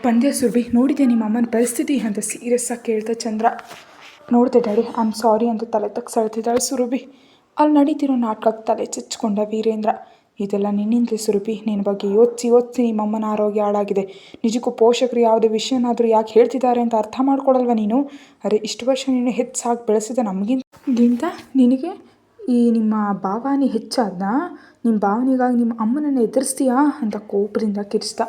ಬಂದೆ ಸುರಭಿ, ನೋಡಿದೆ ನಿಮ್ಮ ಅಮ್ಮನ ಪರಿಸ್ಥಿತಿ ಅಂತ ಸೀರಿಯಸ್ಸಾಗಿ ಕೇಳ್ದೆ ಚಂದ್ರ. ನೋಡಿದೆ ಡ್ಯಾಡಿ, ಐ ಆಮ್ ಸಾರಿ ಅಂತ ತಲೆ ತಗ್ಸಳ್ತಿದ್ದಾಳೆ ಸುರಭಿ. ಅಲ್ಲಿ ನಡೀತಿರೋ ನಾಟಕಕ್ಕೆ ತಲೆ ಚಚ್ಕೊಂಡ ವೀರೇಂದ್ರ. ಇದೆಲ್ಲ ನಿನ್ನಿಂದಲೇ ಸುರಭಿ, ನಿನ್ನ ಬಗ್ಗೆ ಯೋಚಿಸಿ ನಿಮ್ಮಮ್ಮನ ಆರೋಗ್ಯ ಹಾಳಾಗಿದೆ. ನಿಜಕ್ಕೂ ಪೋಷಕರು ಯಾವುದೇ ವಿಷಯನಾದರೂ ಯಾಕೆ ಹೇಳ್ತಿದ್ದಾರೆ ಅಂತ ಅರ್ಥ ಮಾಡ್ಕೊಡಲ್ವ ನೀನು? ಅರೆ, ಇಷ್ಟು ವರ್ಷ ನೀನು ಹೆಚ್ಚಾಗಿ ಬೆಳೆಸಿದ ನಮಗಿಂತ ನಿನಗೆ ಈ ನಿಮ್ಮ ಭಾವನೆ ಹೆಚ್ಚಾದ್ನ? ನಿಮ್ಮ ಭಾವನೆಗಾಗಿ ನಿಮ್ಮ ಅಮ್ಮನನ್ನು ಎದುರಿಸ್ತೀಯಾ ಅಂತ ಕೋಪದಿಂದ ಕಿರಿಸ್ದ.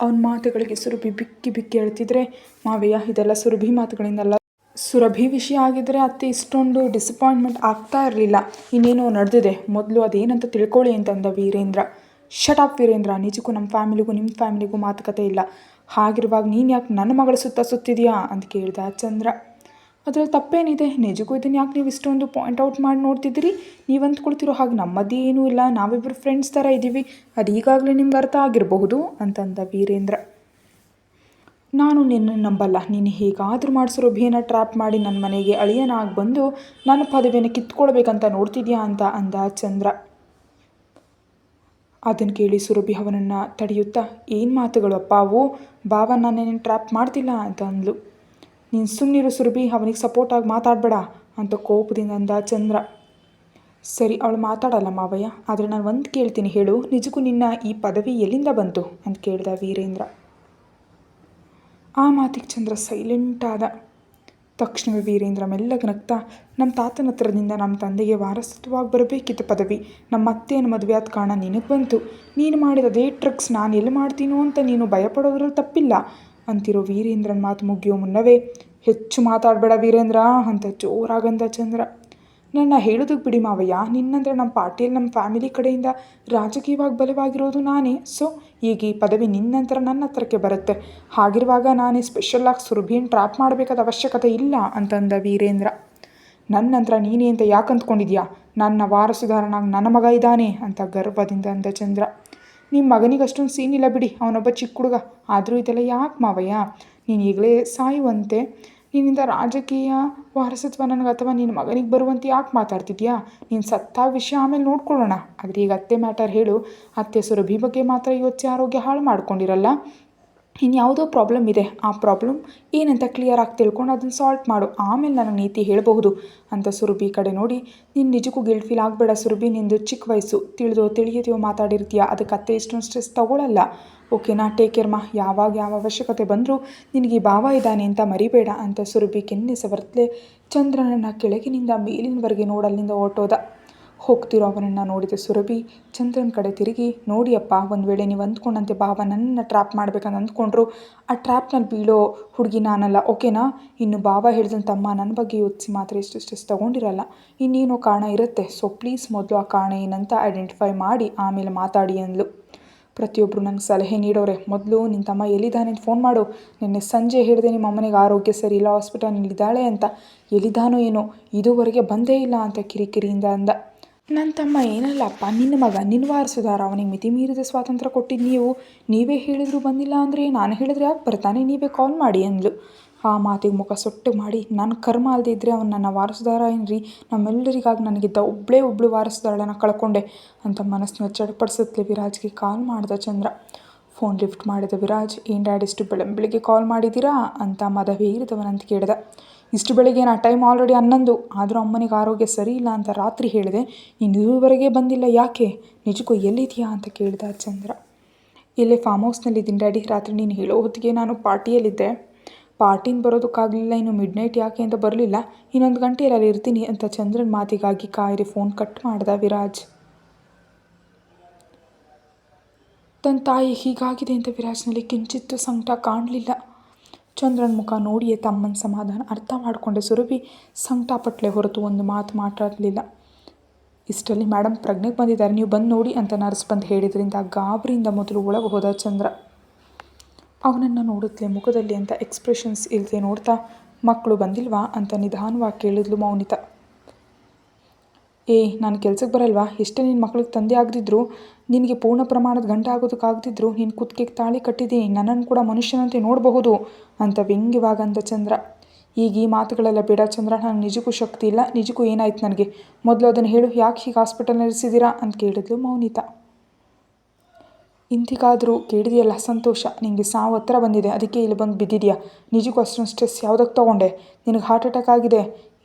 ಅವನ ಮಾತುಗಳಿಗೆ ಸುರಭಿ ಬಿಕ್ಕಿ ಬಿಕ್ಕಿ ಹೇಳ್ತಿದ್ರೆ, ಮಾವಯ್ಯ ಇದೆಲ್ಲ ಸುರಭಿ ಮಾತುಗಳಿಂದಲ್ಲ. ಸುರಭಿ ವಿಷಯ ಆಗಿದ್ದರೆ ಅತ್ತೆ ಇಷ್ಟೊಂದು ಡಿಸಪಾಯಿಂಟ್ಮೆಂಟ್ ಆಗ್ತಾ ಇರಲಿಲ್ಲ. ಇನ್ನೇನೋ ನಡೆದಿದೆ, ಮೊದಲು ಅದೇನಂತ ತಿಳ್ಕೊಳ್ಳಿ ಅಂತಂದ ವೀರೇಂದ್ರ. ಶಟ್ ಅಪ್ ವೀರೇಂದ್ರ, ನಿಜಕ್ಕೂ ನಮ್ಮ ಫ್ಯಾಮಿಲಿಗೂ ನಿಮ್ಮ ಫ್ಯಾಮಿಲಿಗೂ ಮಾತುಕತೆ ಇಲ್ಲ. ಹಾಗಿರುವಾಗ ನೀನು ಯಾಕೆ ನನ್ನ ಮಗಳ ಸುತ್ತಿದೆಯಾ ಅಂತ ಕೇಳ್ದ ಚಂದ್ರ. ಅದರಲ್ಲಿ ತಪ್ಪೇನಿದೆ? ನಿಜಕ್ಕೂ ಇದನ್ನು ಯಾಕೆ ನೀವು ಇಷ್ಟೊಂದು ಪಾಯಿಂಟ್ ಔಟ್ ಮಾಡಿ ನೋಡ್ತಿದ್ದೀರಿ? ನೀವು ಅಂದ್ಕೊಳ್ತಿರೋ ಹಾಗೆ ನಮ್ಮದೇ ಏನೂ ಇಲ್ಲ, ನಾವಿಬ್ಬರು ಫ್ರೆಂಡ್ಸ್ ಥರ ಇದ್ದೀವಿ. ಅದು ಈಗಾಗಲೇ ನಿಮ್ಗೆ ಅರ್ಥ ಆಗಿರಬಹುದು ಅಂತಂದ ವೀರೇಂದ್ರ. ನಾನು ನಿನ್ನನ್ನು ನಂಬಲ್ಲ. ನೀನು ಹೇಗಾದರೂ ಮಾಡಿ ಸುರಭಿಯನ್ನು ಟ್ರ್ಯಾಪ್ ಮಾಡಿ ನನ್ನ ಮನೆಗೆ ಅಳಿಯನಾಗಿ ಬಂದು ನನ್ನ ಪದವಿಯನ್ನು ಕಿತ್ಕೊಳ್ಬೇಕಂತ ನೋಡ್ತಿದ್ಯಾ ಅಂತ ಅಂದ ಚಂದ್ರ. ಅದನ್ನು ಕೇಳಿ ಸುರಭಿ ಅವನನ್ನು ತಡೆಯುತ್ತಾ, ಏನು ಮಾತುಗಳು ಅಪ್ಪ ಅವು? ಬಾವ ನಾನೇನು ಟ್ರ್ಯಾಪ್ ಮಾಡ್ತಿಲ್ಲ ಅಂತ ಅಂದ್ಲು. ನೀನು ಸುಮ್ಮನಿರು ಸುರಭಿ, ಅವನಿಗೆ ಸಪೋರ್ಟಾಗಿ ಮಾತಾಡಬೇಡ ಅಂತ ಕೋಪದಿಂದ ಅಂದ ಚಂದ್ರ. ಸರಿ, ಅವಳು ಮಾತಾಡಲ್ಲ ಮಾವಯ್ಯ, ಆದರೆ ನಾನು ಒಂದು ಕೇಳ್ತೀನಿ, ಹೇಳು, ನಿಜಕ್ಕೂ ನಿನ್ನ ಈ ಪದವಿ ಎಲ್ಲಿಂದ ಬಂತು ಅಂತ ಕೇಳ್ದ ವೀರೇಂದ್ರ. ಆ ಮಾತಿಗೆ ಚಂದ್ರ ಸೈಲೆಂಟ್ ಆದ. ತಕ್ಷಣವೇ ವೀರೇಂದ್ರ ಮೆಲ್ಲಗೆ ನಗ್ತಾ, ನಮ್ಮ ತಾತನ ಹತ್ರದಿಂದ ನಮ್ಮ ತಂದೆಗೆ ವಾರಸತ್ವವಾಗಿ ಬರಬೇಕಿತ್ತು ಪದವಿ. ನಮ್ಮ ಅತ್ತೆಯನ್ನು ಮದುವೆ ಆದ ಕಾರಣ ನಿನಗೆ ಬಂತು. ನೀನು ಮಾಡಿದ ಅದೇ ಟ್ರಿಕ್ಸ್ ನಾನು ಎಲ್ಲಿ ಮಾಡ್ತೀನೋ ಅಂತ ನೀನು ಭಯಪಡೋದ್ರಲ್ಲಿ ತಪ್ಪಿಲ್ಲ ಅಂತಿರೋ ವೀರೇಂದ್ರನ ಮಾತು ಮುಗಿಯೋ ಮುನ್ನವೇ, ಹೆಚ್ಚು ಮಾತಾಡಬೇಡ ವೀರೇಂದ್ರ ಅಂತ ಜೋರಾಗಂದ ಚಂದ್ರ. ನನ್ನ ಹೇಳೋದಕ್ಕೆ ಬಿಡಿ ಮಾವಯ್ಯ, ನಿನ್ನಂದರೆ ನಮ್ಮ ಪಾರ್ಟಿಯಲ್ಲಿ ನಮ್ಮ ಫ್ಯಾಮಿಲಿ ಕಡೆಯಿಂದ ರಾಜಕೀಯವಾಗಿ ಬಲವಾಗಿರೋದು ನಾನೇ. ಸೊ ಈಗ ಈ ಪದವಿ ನಿನ್ನ ನಂತರ ನನ್ನ ಹತ್ರಕ್ಕೆ ಬರುತ್ತೆ. ಹಾಗಿರುವಾಗ ನಾನೇ ಸ್ಪೆಷಲಾಗಿ ಸುರಭಿಯನ್ನು ಟ್ರ್ಯಾಪ್ ಮಾಡಬೇಕಾದ ಅವಶ್ಯಕತೆ ಇಲ್ಲ ಅಂತಂದ ವೀರೇಂದ್ರ. ನನ್ನ ನಂತರ ನೀನೇ ಅಂತ ಯಾಕೆ ಅಂದ್ಕೊಂಡಿದ್ಯಾ? ನನ್ನ ವಾರಸುದಾರನಾಗಿ ನನ್ನ ಮಗ ಇದ್ದಾನೆ ಅಂತ ಗರ್ವದಿಂದ ಅಂದ ಚಂದ್ರ. ನಿಮ್ಮ ಮಗನಿಗೆ ಅಷ್ಟೊಂದು ಸೀನ್ ಇಲ್ಲ ಬಿಡಿ, ಅವನೊಬ್ಬ ಚಿಕ್ಕ ಹುಡುಗ. ಆದರೂ ಇದೆಲ್ಲ ಯಾಕೆ ಮಾವಯ್ಯ? ನೀನು ಈಗಲೇ ಸಾಯುವಂತೆ ನಿನ್ನಿಂದ ರಾಜಕೀಯ ವಾರಸತ್ವ ನನಗೆ ಅಥವಾ ನಿನ್ನ ಮಗನಿಗೆ ಬರುವಂತೆ ಯಾಕೆ ಮಾತಾಡ್ತಿದ್ಯಾ? ನೀನು ಸತ್ತ ವಿಷಯ ಆಮೇಲೆ ನೋಡ್ಕೊಳ್ಳೋಣ. ಆದರೆ ಈಗ ಅತ್ತೆ ಮ್ಯಾಟರ್ ಹೇಳು. ಅತ್ತೆ ಸುರಭಿ ಬಗ್ಗೆ ಮಾತ್ರ ಯೋಚಿಸಿ ಆರೋಗ್ಯ ಹಾಳು ಮಾಡ್ಕೊಂಡಿರಲ್ಲ. ಇನ್ಯಾವುದೋ ಪ್ರಾಬ್ಲಮ್ ಇದೆ. ಆ ಪ್ರಾಬ್ಲಮ್ ಏನಂತ ಕ್ಲಿಯರಾಗಿ ತಿಳ್ಕೊಂಡು ಅದನ್ನು ಸಾಲ್ವ್ ಮಾಡು, ಆಮೇಲೆ ನನಗೆ ನೀತಿ ಹೇಳಬಹುದು ಅಂತ ಸುರಭಿ ಕಡೆ ನೋಡಿ. ನೀನು ನಿಜಕ್ಕೂ ಗಿಲ್ಟ್ ಫೀಲ್ ಆಗಬೇಡ ಸುರಭಿ, ನಿಂದು ಚಿಕ್ಕ ವಯಸ್ಸು, ತಿಳಿಯದೆಯೋ ಮಾತಾಡಿರ್ತೀಯ. ಅದಕ್ಕೆ ಅತ್ತೆ ಇಷ್ಟೊಂದು ಸ್ಟ್ರೆಸ್ ತಗೊಳ್ಳಲ್ಲ. ಓಕೆನಾ? ಟೇಕ್ ಕೇರ್ ಮಾ. ಯಾವ ಅವಶ್ಯಕತೆ ಬಂದರೂ ನಿನಗೆ ಈ ಭಾವ ಇದ್ದಾನೆ ಅಂತ ಮರಿಬೇಡ ಅಂತ ಸುರಭಿ ಕೆನ್ನೆ ಸವರ್ತಲೆ ಚಂದ್ರನನ್ನು ಕೆಳಗಿನಿಂದ ಮೇಲಿನವರೆಗೆ ನೋಡಲ್ಲಿಂದ ಹೊರಟೋದ. ಹೋಗ್ತಿರೋ ಅವನನ್ನು ನೋಡಿದ ಸುರಭಿ ಚಂದ್ರನ ಕಡೆ ತಿರುಗಿ, ನೋಡಿಯಪ್ಪ, ಒಂದು ವೇಳೆ ನೀವು ಅಂದ್ಕೊಂಡಂತೆ ಭಾವ ನನ್ನನ್ನು ಟ್ರ್ಯಾಪ್ ಮಾಡ್ಬೇಕಂತ ಅಂದ್ಕೊಂಡ್ರು ಆ ಟ್ರ್ಯಾಪ್ನಲ್ಲಿ ಬೀಳೋ ಹುಡುಗಿ ನಾನಲ್ಲ, ಓಕೆನಾ? ಇನ್ನು ಭಾವ ಹೇಳಿದಂತಮ್ಮ ನನ್ನ ಬಗ್ಗೆ ಯೋಚಿಸಿ ಮಾತ್ರ ಎಷ್ಟು ಸ್ಟ್ರೆಸ್ ತೊಗೊಂಡಿರಲ್ಲ. ಇನ್ನೇನೋ ಕಾರಣ ಇರುತ್ತೆ. ಸೊ ಪ್ಲೀಸ್ ಮೊದಲು ಆ ಕಾರಣ ಏನಂತ ಐಡೆಂಟಿಫೈ ಮಾಡಿ ಆಮೇಲೆ ಮಾತಾಡಿ ಅಂದ್ಲು. ಪ್ರತಿಯೊಬ್ಬರು ನನಗೆ ಸಲಹೆ ನೀಡೋರೆ, ಮೊದಲು ನಿನ್ನ ತಮ್ಮ ಎಲ್ಲಿದ್ದಾನೆ ಅಂತ ಫೋನ್ ಮಾಡು. ನಿನ್ನೆ ಸಂಜೆ ಹೇಳಿದೆ ನಿಮ್ಮ ಅಮ್ಮನಿಗೆ ಆರೋಗ್ಯ ಸರಿ ಇಲ್ಲ, ಹಾಸ್ಪಿಟಲ್ನಲ್ಲಿದ್ದಾಳೆ ಅಂತ. ಎಲ್ಲಿದ್ದಾನೋ ಏನೋ, ಇದುವರೆಗೆ ಬಂದೇ ಇಲ್ಲ ಅಂತ ಕಿರಿಕಿರಿಯಿಂದ ಅಂದ. ನನ್ನ ತಮ್ಮ ಏನಲ್ಲಪ್ಪ, ನಿನ್ನ ಮಗ, ನಿನ್ನ ವಾರಸುದಾರ. ಅವನಿಗೆ ಮಿತಿ ಮೀರಿದ ಸ್ವಾತಂತ್ರ್ಯ ಕೊಟ್ಟಿದ್ದು ನೀವೇ ಹೇಳಿದ್ರು ಬಂದಿಲ್ಲ ಅಂದರೆ ನಾನು ಹೇಳಿದ್ರೆ ಯಾಕೆ ಬರ್ತಾನೆ? ನೀವೇ ಕಾಲ್ ಮಾಡಿ ಅಂದ್ಲು. ಆ ಮಾತಿಗೆ ಮುಖ ಸೊಟ್ಟು ಮಾಡಿ, ನನ್ನ ಕರ್ಮ ಅಲ್ಲದೆ ಇದ್ದರೆ ಅವನು ನನ್ನ ವಾರಸುದಾರ ಏನ್ರಿ? ನಮ್ಮೆಲ್ಲರಿಗಾಗಿ ನನಗಿದ್ದ ಒಬ್ಬಳು ವಾರಸುದಾರಳನ್ನು ಕಳ್ಕೊಂಡೆ ಅಂತ ಮನಸ್ಸನ್ನ ಚಡಪಡಿಸುತ್ತಲೇ ವಿರಾಜ್ಗೆ ಕಾಲ್ ಮಾಡ್ದ ಚಂದ್ರ. ಫೋನ್ ಲಿಫ್ಟ್ ಮಾಡಿದ ವಿರಾಜ್, ಏನು ಡ್ಯಾಡ್ ಇಷ್ಟು ಬೆಳಗ್ಗೆ ಕಾಲ್ ಮಾಡಿದ್ದೀರಾ ಅಂತ ಮದವೇರಿದವನಂತ ಕೇಳಿದ. ಇಷ್ಟು ಬೆಳಿಗ್ಗೆ ನಾ ಟೈಮ್ ಆಲ್ರೆಡಿ 11, ಆದರೂ ಅಮ್ಮನಿಗೆ ಆರೋಗ್ಯ ಸರಿ ಇಲ್ಲ ಅಂತ ರಾತ್ರಿ ಹೇಳಿದೆ. ನೀನು ಇದುವರೆಗೆ ಬಂದಿಲ್ಲ, ಯಾಕೆ? ನಿಜಕ್ಕೂ ಎಲ್ಲಿದೆಯಾ ಅಂತ ಕೇಳಿದ ಚಂದ್ರ. ಇಲ್ಲೇ ಫಾರ್ಮ್ ಹೌಸ್ನಲ್ಲಿದ್ದೀನಿ ಡ್ಯಾಡಿ. ರಾತ್ರಿ ನೀನು ಹೇಳೋ ಹೊತ್ತಿಗೆ ನಾನು ಪಾರ್ಟಿಯಲ್ಲಿದ್ದೆ. ಪಾರ್ಟಿನ ಬರೋದಕ್ಕಾಗಲಿಲ್ಲ. ಇನ್ನು ಮಿಡ್ನೈಟ್ ಯಾಕೆ ಅಂತ ಬರಲಿಲ್ಲ. ಇನ್ನೊಂದು ಗಂಟೆಯಲ್ಲಿ ಅಲ್ಲಿ ಇರ್ತೀನಿ ಅಂತ ಚಂದ್ರನ ಮಾತಿಗಾಗಿ ಕಾಯಿರಿ ಫೋನ್ ಕಟ್ ಮಾಡ್ದ ವಿರಾಜ್. ತನ್ನ ತಾಯಿ ಹೀಗಾಗಿದೆ ಅಂತ ವಿರಾಜ್ನಲ್ಲಿ ಕಿಂಚಿತ್ತು ಸಂಕಟ ಕಾಣಲಿಲ್ಲ. ಚಂದ್ರನ ಮುಖ ನೋಡಿಯೇ ತಮ್ಮನ ಸಮಾಧಾನ ಅರ್ಥ ಮಾಡಿಕೊಂಡೆ ಸುರಭಿ ಸಂಕಟಪಟ್ಲೆ ಹೊರತು ಒಂದು ಮಾತು ಮಾತಾಡಲಿಲ್ಲ. ಇಷ್ಟರಲ್ಲಿ ಮೇಡಮ್ ಪ್ರಜ್ಞೆಗೆ ಬಂದಿದ್ದಾರೆ, ನೀವು ಬಂದು ನೋಡಿ ಅಂತ ನರ್ಸ್ ಬಂದು ಹೇಳಿದ್ರಿಂದ ಗಾಬರಿಯಿಂದ ಮೊದಲು ಒಳಗೆ ಹೋದ ಚಂದ್ರ. ಅವನನ್ನು ನೋಡಿದ್ಲೆ ಮುಖದಲ್ಲಿ ಅಂತ ಎಕ್ಸ್ಪ್ರೆಷನ್ಸ್ ಇಲ್ಲದೆ ನೋಡ್ತಾ, ಮಕ್ಕಳು ಬಂದಿಲ್ವಾ ಅಂತ ನಿಧಾನವಾಗಿ ಕೇಳಿದ್ಲು ಮೌನಿತಾ. ನಾನು ಕೆಲ್ಸಕ್ಕೆ ಬರಲ್ವಾ? ಎಷ್ಟೇ ನಿನ್ನ ಮಕ್ಳಿಗೆ ತಂದೆ ಆಗದಿದ್ರು, ನಿನಗೆ ಪೂರ್ಣ ಪ್ರಮಾಣದ ಗಂಟೆ ಆಗೋದಕ್ಕಾಗದಿದ್ರು ನಿನ್ನ ಕುತ್ತಿಗೆಗೆ ತಾಳಿ ಕಟ್ಟಿದ್ದೀನಿ, ನನ್ನನ್ನು ಕೂಡ ಮನುಷ್ಯನಂತೆ ನೋಡಬಹುದು ಅಂತ ವ್ಯಂಗ್ಯವಾಗಂದ ಚಂದ್ರ. ಈಗ ಈ ಮಾತುಗಳೆಲ್ಲ ಬೇಡ ಚಂದ್ರ, ನನಗೆ ನಿಜಕ್ಕೂ ಶಕ್ತಿ ಇಲ್ಲ. ನಿಜಕ್ಕೂ ಏನಾಯ್ತು ನನಗೆ? ಮೊದಲು ಅದನ್ನು ಹೇಳು, ಯಾಕೆ ಹೀಗೆ ಹಾಸ್ಪಿಟಲ್ನಲ್ಲಿ ಇರಿಸಿದ್ದೀರಾ ಅಂತ ಕೇಳಿದ್ಲು ಮೌನಿತಾ. ಇಂತಿಗಾದರೂ ಕೇಳಿದೆಯಲ್ಲ ಸಂತೋಷ. ನಿನಗೆ ಸಾವು ಹತ್ರ ಬಂದಿದೆ, ಅದಕ್ಕೆ ಇಲ್ಲಿ ಬಂದು ಬಿದ್ದಿದೆಯಾ. ನಿಜಕ್ಕೂ ಅಷ್ಟೊಂದು ಸ್ಟ್ರೆಸ್ ಯಾವುದಕ್ಕೆ ತೊಗೊಂಡೆ? ನಿನಗೆ ಹಾರ್ಟ್ ಅಟ್ಯಾಕ್ ಆಗಿದೆ,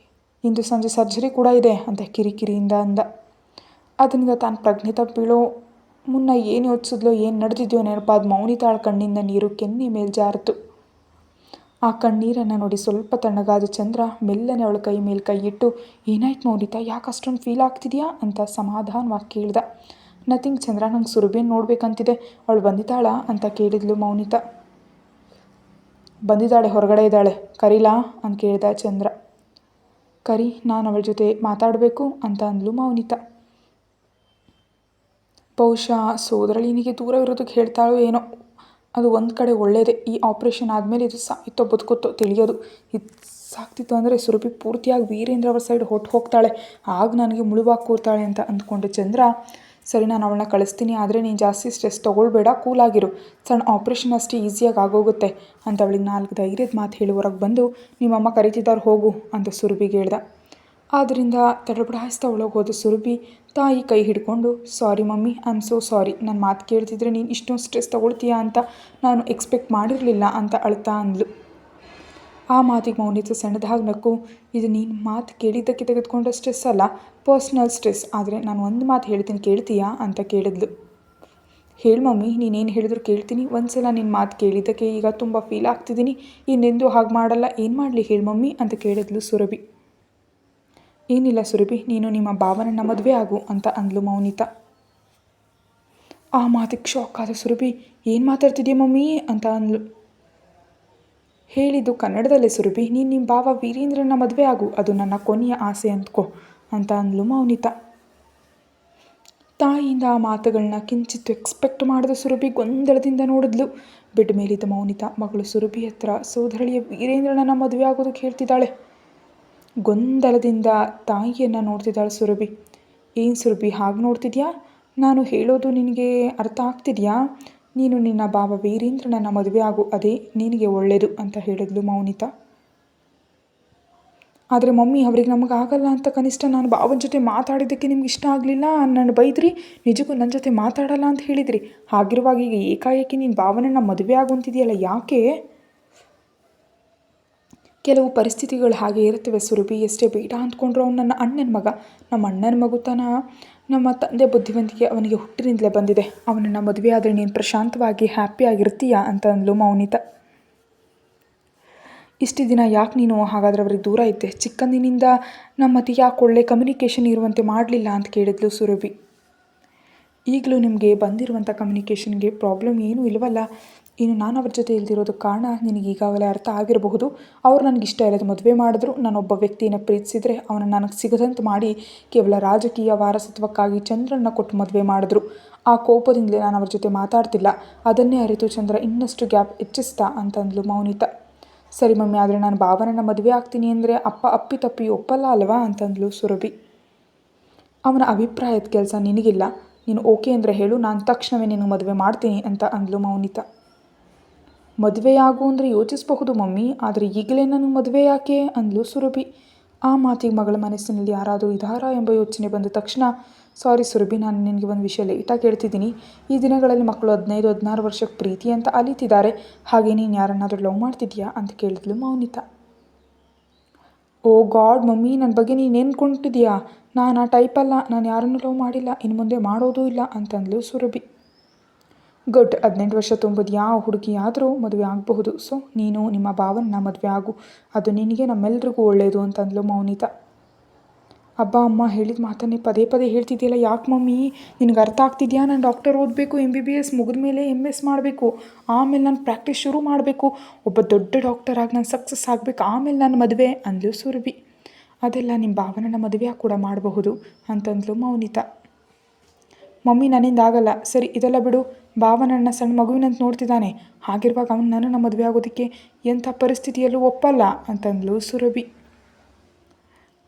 ಇಂದು ಸಂಜೆ ಸರ್ಜರಿ ಕೂಡ ಇದೆ ಅಂತ ಕಿರಿಕಿರಿಯಿಂದ ಅಂದ. ಅದರಿಂದ ತಾನು ಪ್ರಜ್ಞೆ ತಪ್ಪೀಳೋ ಮುನ್ನ ಏನು ಯೋಚಿಸಿದ್ಲೋ ಏನು ನಡೆದಿದೆಯೋ ನೆನಪಾದ ಮೌನಿತಾಳ ಕಣ್ಣಿಂದ ನೀರು ಕೆನ್ನೆ ಮೇಲೆ ಜಾರಿತು. ಆ ಕಣ್ಣೀರನ್ನು ನೋಡಿ ಸ್ವಲ್ಪ ತಣ್ಣಗಾದ ಚಂದ್ರ ಮೆಲ್ಲನೆ ಅವಳ ಕೈ ಮೇಲೆ ಕೈ ಇಟ್ಟು, ಏನಾಯ್ತು ಮೌನಿತಾ, ಯಾಕೆ ಅಷ್ಟೊಂದು ಫೀಲ್ ಆಗ್ತಿದೆಯಾ ಅಂತ ಸಮಾಧಾನವಾಗಿ ಕೇಳ್ದ. ನಥಿಂಗ್ ಚಂದ್ರ, ನಂಗೆ ಸುರಭಿಯನ್ನು ನೋಡ್ಬೇಕಂತಿದೆ, ಅವಳು ಬಂದಿದ್ದಾಳ ಅಂತ ಕೇಳಿದ್ಲು ಮೌನಿತಾ. ಬಂದಿದ್ದಾಳೆ, ಹೊರಗಡೆ ಇದ್ದಾಳೆ, ಕರೀಲಾ ಅಂತ ಕೇಳ್ದ ಚಂದ್ರ. ಕರಿ, ನಾನು ಅವಳ ಜೊತೆ ಮಾತಾಡಬೇಕು ಅಂತ ಅಂದ್ಲು ಮೌನಿತಾ. ಬಹುಶಃ ಸೋದರಳಿನಿಗೆ ದೂರ ಇರೋದಕ್ಕೆ ಹೇಳ್ತಾಳೋ ಏನೋ. ಅದು ಒಂದು ಕಡೆ ಒಳ್ಳೆಯದೇ, ಈ ಆಪ್ರೇಷನ್ ಆದಮೇಲೆ ಇದು ಸಾಯ್ತೋ ಬದುಕುತ್ತೋ ತಿಳಿಯೋದು. ಇದು ಸಾಕ್ತಿತ್ತು ಅಂದರೆ ಸುರಭಿ ಪೂರ್ತಿಯಾಗಿ ವೀರೇಂದ್ರ ಅವ್ರ ಸೈಡ್ ಹೋಗ್ತಾಳೆ, ಆಗ ನನಗೆ ಮುಳುವಾಗಿ ಕೂರ್ತಾಳೆ ಅಂತ ಅಂದ್ಕೊಂಡೆ ಚಂದ್ರ. ಸರಿ, ನಾನು ಅವಳನ್ನ ಕಳಿಸ್ತೀನಿ, ಆದರೆ ನೀನು ಜಾಸ್ತಿ ಸ್ಟ್ರೆಸ್ ತೊಗೊಳ್ಬೇಡ, ಕೂಲಾಗಿರು, ಸಣ್ಣ ಆಪ್ರೇಷನ್ ಅಷ್ಟೇ ಈಸಿಯಾಗಿ ಆಗೋಗುತ್ತೆ ಅಂತ ಅವಳಿಗೆ 4 ಧೈರ್ಯದ ಮಾತು ಹೇಳಿ ಹೊರಗೆ ಬಂದು, ನಿಮ್ಮಮ್ಮ ಕರೀತಿದ್ದಾರೆ ಹೋಗು ಅಂತ ಸುರಭಿಗೆ ಹೇಳ್ದ. ಆದ್ದರಿಂದ ತಡಬಡಾಯಿಸ್ತಾ ಒಳಗೆ ಹೋದ ಸುರಭಿ ತಾಯಿ ಕೈ ಹಿಡ್ಕೊಂಡು, sorry mummy, I am so sorry, ನನ್ನ ಮಾತು ಕೇಳ್ತಿದ್ರೆ ನೀನು ಇಷ್ಟೊಂದು ಸ್ಟ್ರೆಸ್ ತೊಗೊಳ್ತೀಯಾ ಅಂತ ನಾನು ಎಕ್ಸ್ಪೆಕ್ಟ್ ಮಾಡಿರಲಿಲ್ಲ ಅಂತ ಅಳ್ತಾ ಅಂದ್ಲು. ಆ ಮಾತಿಗೆ ಮೌನಿತಾ ಸಣ್ಣದಾಗಿ ನಕ್ಕು, ಇದು ನೀನು ಮಾತು ಕೇಳಿದ್ದಕ್ಕೆ ತೆಗೆದುಕೊಂಡ ಸ್ಟ್ರೆಸ್ ಅಲ್ಲ, ಪರ್ಸ್ನಲ್ ಸ್ಟ್ರೆಸ್. ಆದರೆ ನಾನು ಒಂದು ಮಾತು ಹೇಳ್ತೀನಿ, ಕೇಳ್ತೀಯಾ ಅಂತ ಕೇಳಿದ್ಲು. ಹೇಳು ಮಮ್ಮಿ, ನೀನೇನು ಹೇಳಿದ್ರು ಕೇಳ್ತೀನಿ. ಒಂದ್ಸಲ ನಿನ್ನ ಮಾತು ಕೇಳಿದ್ದಕ್ಕೆ ಈಗ ತುಂಬ ಫೀಲ್ ಆಗ್ತಿದ್ದೀನಿ, ಇನ್ನೆಂದೂ ಹಾಗೆ ಮಾಡಲ್ಲ, ಏನು ಮಾಡಲಿ ಹೇಳು ಮಮ್ಮಿ ಅಂತ ಕೇಳಿದ್ಲು ಸುರಭಿ. ಏನಿಲ್ಲ ಸುರಭಿ, ನೀನು ನಿಮ್ಮ ಭಾವನನ್ನ ಮದುವೆ ಆಗು ಅಂತ ಅಂದ್ಲು ಮೌನಿತಾ. ಆ ಮಾತಿಗೆ ಶಾಕ್ ಆದ ಸುರಭಿ, ಏನು ಮಾತಾಡ್ತಿದ್ಯಾ ಮಮ್ಮಿ ಅಂತ ಅಂದ್ಲು. ಹೇಳಿದ್ದು ಕನ್ನಡದಲ್ಲೇ ಸುರಭಿ, ನೀನು ನಿಮ್ಮ ಭಾವ ವೀರೇಂದ್ರನ ಮದುವೆ ಆಗು, ಅದು ನನ್ನ ಕೊನೆಯ ಆಸೆ ಅಂದ್ಕೋ ಅಂತ ಅಂದ್ಲು ಮೌನಿತಾ. ತಾಯಿಯಿಂದ ಆ ಮಾತುಗಳನ್ನ ಕಿಂಚಿತ್ತು ಎಕ್ಸ್ಪೆಕ್ಟ್ ಮಾಡಿದ ಸುರಭಿ ಗೊಂದಲದಿಂದ ನೋಡಿದ್ಲು. ಬೆಡ್ ಮೇಲಿದ್ದ ಮೌನಿತಾ ಮಗಳು ಸುರಭಿ ಹತ್ರ ಸೋದರಳಿಯ ವೀರೇಂದ್ರನ ಮದುವೆ ಆಗೋದಕ್ಕೆ ಹೇಳ್ತಿದ್ದಾಳೆ. ಗೊಂದಲದಿಂದ ತಾಯಿಯನ್ನು ನೋಡ್ತಿದ್ದಾಳೆ ಸುರಭಿ. ಏನು ಸುರಭಿ ಹಾಗೆ ನೋಡ್ತಿದ್ಯಾ? ನಾನು ಹೇಳೋದು ನಿನಗೆ ಅರ್ಥ ಆಗ್ತಿದೆಯಾ? ನೀನು ನಿನ್ನ ಭಾವ ವೀರೇಂದ್ರನನ್ನ ಮದುವೆ ಆಗು, ಅದೇ ನಿನಗೆ ಒಳ್ಳೆಯದು ಅಂತ ಹೇಳಿದ್ಲು ಮೌನಿತಾ. ಆದರೆ ಮಮ್ಮಿ, ಅವ್ರಿಗೆ ನಮಗೆ ಆಗಲ್ಲ ಅಂತ ಕನಿಷ್ಠ ನಾನು ಭಾವನ ಜೊತೆ ಮಾತಾಡಿದ್ದಕ್ಕೆ ನಿಮ್ಗೆ ಇಷ್ಟ ಆಗಲಿಲ್ಲ, ನಾನು ಬೈದ್ರಿ, ನಿಜಕ್ಕೂ ನನ್ನ ಜೊತೆ ಮಾತಾಡಲ್ಲ ಅಂತ ಹೇಳಿದ್ರಿ. ಹಾಗಿರುವಾಗ ಈಗ ಏಕಾಏಕಿ ನೀನು ಭಾವನನ್ನ ಮದುವೆ ಆಗುವಂತಿದೆಯಲ್ಲ, ಯಾಕೆ? ಕೆಲವು ಪರಿಸ್ಥಿತಿಗಳು ಹಾಗೆ ಇರುತ್ತವೆ ಸುರಭಿ. ಎಷ್ಟೇ ಬೇಡ ಅಂದ್ಕೊಂಡ್ರು ಅವ್ನು ನನ್ನ ಅಣ್ಣನ ಮಗ. ನಮ್ಮ ಅಣ್ಣನ ಮಗುತನ ನಮ್ಮ ತಂದೆ ಬುದ್ಧಿವಂತಿಕೆ ಅವನಿಗೆ ಹುಟ್ಟಿನಿಂದಲೇ ಬಂದಿದೆ. ಅವನನ್ನು ಮದುವೆ ಆದರೆ ನೀನು ಪ್ರಶಾಂತವಾಗಿ ಹ್ಯಾಪಿಯಾಗಿರ್ತೀಯಾ ಅಂತ ಅಂದ್ಲು ಮೌನಿತಾ. ಇಷ್ಟು ದಿನ ಯಾಕೆ ನೀನು ಹಾಗಾದರೆ ಅವ್ರಿಗೆ ದೂರ ಇದ್ದೆ? ಚಿಕ್ಕಂದಿನಿಂದ ನಮ್ಮ ಅತ್ತೆ ಯಾಕೆ ಒಳ್ಳೆ ಕಮ್ಯುನಿಕೇಷನ್ ಇರುವಂತೆ ಮಾಡಲಿಲ್ಲ ಅಂತ ಕೇಳಿದ್ಲು ಸುರಭಿ. ಈಗಲೂ ನಿಮಗೆ ಬಂದಿರುವಂಥ ಕಮ್ಯುನಿಕೇಷನ್ಗೆ ಪ್ರಾಬ್ಲಮ್ ಏನೂ ಇಲ್ಲವಲ್ಲ? ಇನ್ನು ನಾನು ಅವ್ರ ಜೊತೆ ಇಲ್ದಿರೋದಕ್ಕೆ ಕಾರಣ ನಿನಗೆ ಈಗಾಗಲೇ ಅರ್ಥ ಆಗಿರಬಹುದು. ಅವ್ರು ನನಗಿಷ್ಟ ಇರೋದು ಮದುವೆ ಮಾಡಿದ್ರು, ನಾನೊಬ್ಬ ವ್ಯಕ್ತಿಯನ್ನು ಪ್ರೀತಿಸಿದರೆ ಅವನು ನನಗೆ ಸಿಗದಂತೆ ಮಾಡಿ ಕೇವಲ ರಾಜಕೀಯ ವಾರಸತ್ವಕ್ಕಾಗಿ ಚಂದ್ರನ್ನ ಕೊಟ್ಟು ಮದುವೆ ಮಾಡಿದ್ರು. ಆ ಕೋಪದಿಂದಲೇ ನಾನು ಅವ್ರ ಜೊತೆ ಮಾತಾಡ್ತಿಲ್ಲ. ಅದನ್ನೇ ಅರಿತು ಚಂದ್ರ ಇನ್ನಷ್ಟು ಗ್ಯಾಪ್ ಹೆಚ್ಚಿಸ್ತಾ ಅಂತಂದ್ಲು ಮೌನಿತಾ. ಸರಿ ಮಮ್ಮಿ, ಆದರೆ ನಾನು ಭಾವನನ್ನ ಮದುವೆ ಆಗ್ತೀನಿ ಅಂದರೆ ಅಪ್ಪ ಅಪ್ಪಿತಪ್ಪಿ ಒಪ್ಪಲ್ಲ ಅಲ್ವಾ ಅಂತಂದ್ಲು ಸುರಭಿ. ಅವನ ಅಭಿಪ್ರಾಯದ ಕೆಲಸ ನಿನಗಿಲ್ಲ, ನೀನು ಓಕೆ ಅಂದರೆ ಹೇಳು, ನಾನು ತಕ್ಷಣವೇ ನಿನಗೆ ಮದುವೆ ಮಾಡ್ತೀನಿ ಅಂತ ಅಂದ್ಲು ಮೌನಿತಾ. ಮದುವೆಯಾಗು ಅಂದರೆ ಯೋಚಿಸಬಹುದು ಮಮ್ಮಿ, ಆದರೆ ಈಗಲೇ ನನಗೆ ಮದುವೆ ಯಾಕೆ ಅಂದ್ಲು ಸುರಭಿ. ಆ ಮಾತಿಗೆ ಮಗಳ ಮನಸ್ಸಿನಲ್ಲಿ ಯಾರಾದರೂ ಇದಾರಾ ಎಂಬ ಯೋಚನೆ ಬಂದ ತಕ್ಷಣ, ಸಾರಿ ಸುರಭಿ, ನಾನು ನಿನಗೆ ಒಂದು ವಿಷಯ ಲೇಟಾಗಿ ಹೇಳ್ತಿದ್ದೀನಿ. ಈ ದಿನಗಳಲ್ಲಿ ಮಕ್ಕಳು 15-16 ವರ್ಷಕ್ಕೆ ಪ್ರೀತಿ ಅಂತ ಅಲಿತಿದ್ದಾರೆ. ಹಾಗೆ ನೀನು ಯಾರನ್ನಾದರೂ ಲವ್ ಮಾಡ್ತಿದ್ಯಾ ಅಂತ ಕೇಳಿದ್ಲು ಮೌನಿತಾ. ಓ ಗಾಡ್ ಮಮ್ಮಿ, ನನ್ನ ಬಗ್ಗೆ ನೀನು ಏನ್ಕೊಂಡಿದ್ಯಾ? ನಾನು ಆ ಟೈಪಲ್ಲ, ನಾನು ಯಾರನ್ನೂ ಲವ್ ಮಾಡಿಲ್ಲ, ಇನ್ನು ಮುಂದೆ ಮಾಡೋದೂ ಇಲ್ಲ ಅಂತಂದ್ಲು ಸುರಭಿ. ಗುಡ್, 18 ವರ್ಷ ತುಂಬೋದು ಯಾವ ಹುಡುಗಿಯಾದರೂ ಮದುವೆ ಆಗಬಹುದು. ಸೊ ನೀನು ನಿಮ್ಮ ಭಾವನ ಮದುವೆ ಆಗು, ಅದು ನಿನಗೆ ನಮ್ಮೆಲ್ರಿಗೂ ಒಳ್ಳೆಯದು ಅಂತಂದ್ಲು ಮೌನಿತಾ. ಅಬ್ಬಾ ಅಮ್ಮ ಹೇಳಿದ ಮಾತನ್ನೇ ಪದೇ ಪದೇ ಹೇಳ್ತಿದ್ಯಲ್ಲ, ಯಾಕೆ ಮಮ್ಮಿ? ನಿನಗೆ ಅರ್ಥ ಆಗ್ತಿದೆಯಾ? ನಾನು ಡಾಕ್ಟರ್ ಓದಬೇಕು, MBBS ಮುಗಿದ ಮೇಲೆ MS ಮಾಡಬೇಕು, ಆಮೇಲೆ ನಾನು ಪ್ರಾಕ್ಟೀಸ್ ಶುರು ಮಾಡಬೇಕು, ಒಬ್ಬ ದೊಡ್ಡ ಡಾಕ್ಟರಾಗಿ ನಾನು ಸಕ್ಸಸ್ ಆಗಬೇಕು, ಆಮೇಲೆ ನಾನು ಮದುವೆ ಅಂದ್ಲು ಸುರಭಿ. ಅದೆಲ್ಲ ನಿಮ್ಮ ಭಾವನನ್ನ ಮದುವೆ ಕೂಡ ಮಾಡಬಹುದು ಅಂತಂದ್ಲು ಮೌನಿತಾ. ಮಮ್ಮಿ, ನನ್ನಿಂದ ಆಗಲ್ಲ. ಸರಿ, ಇದೆಲ್ಲ ಬಿಡು, ಭಾವನನ್ನ ಸಣ್ಣ ಮಗುವಿನಂತ ನೋಡ್ತಿದ್ದಾನೆ, ಹಾಗಿರುವಾಗ ಅವನು ನನ್ನನ್ನು ಮದುವೆ ಆಗೋದಕ್ಕೆ ಎಂಥ ಪರಿಸ್ಥಿತಿಯಲ್ಲೂ ಒಪ್ಪಲ್ಲ ಅಂತಂದ್ಲು ಸುರಭಿ.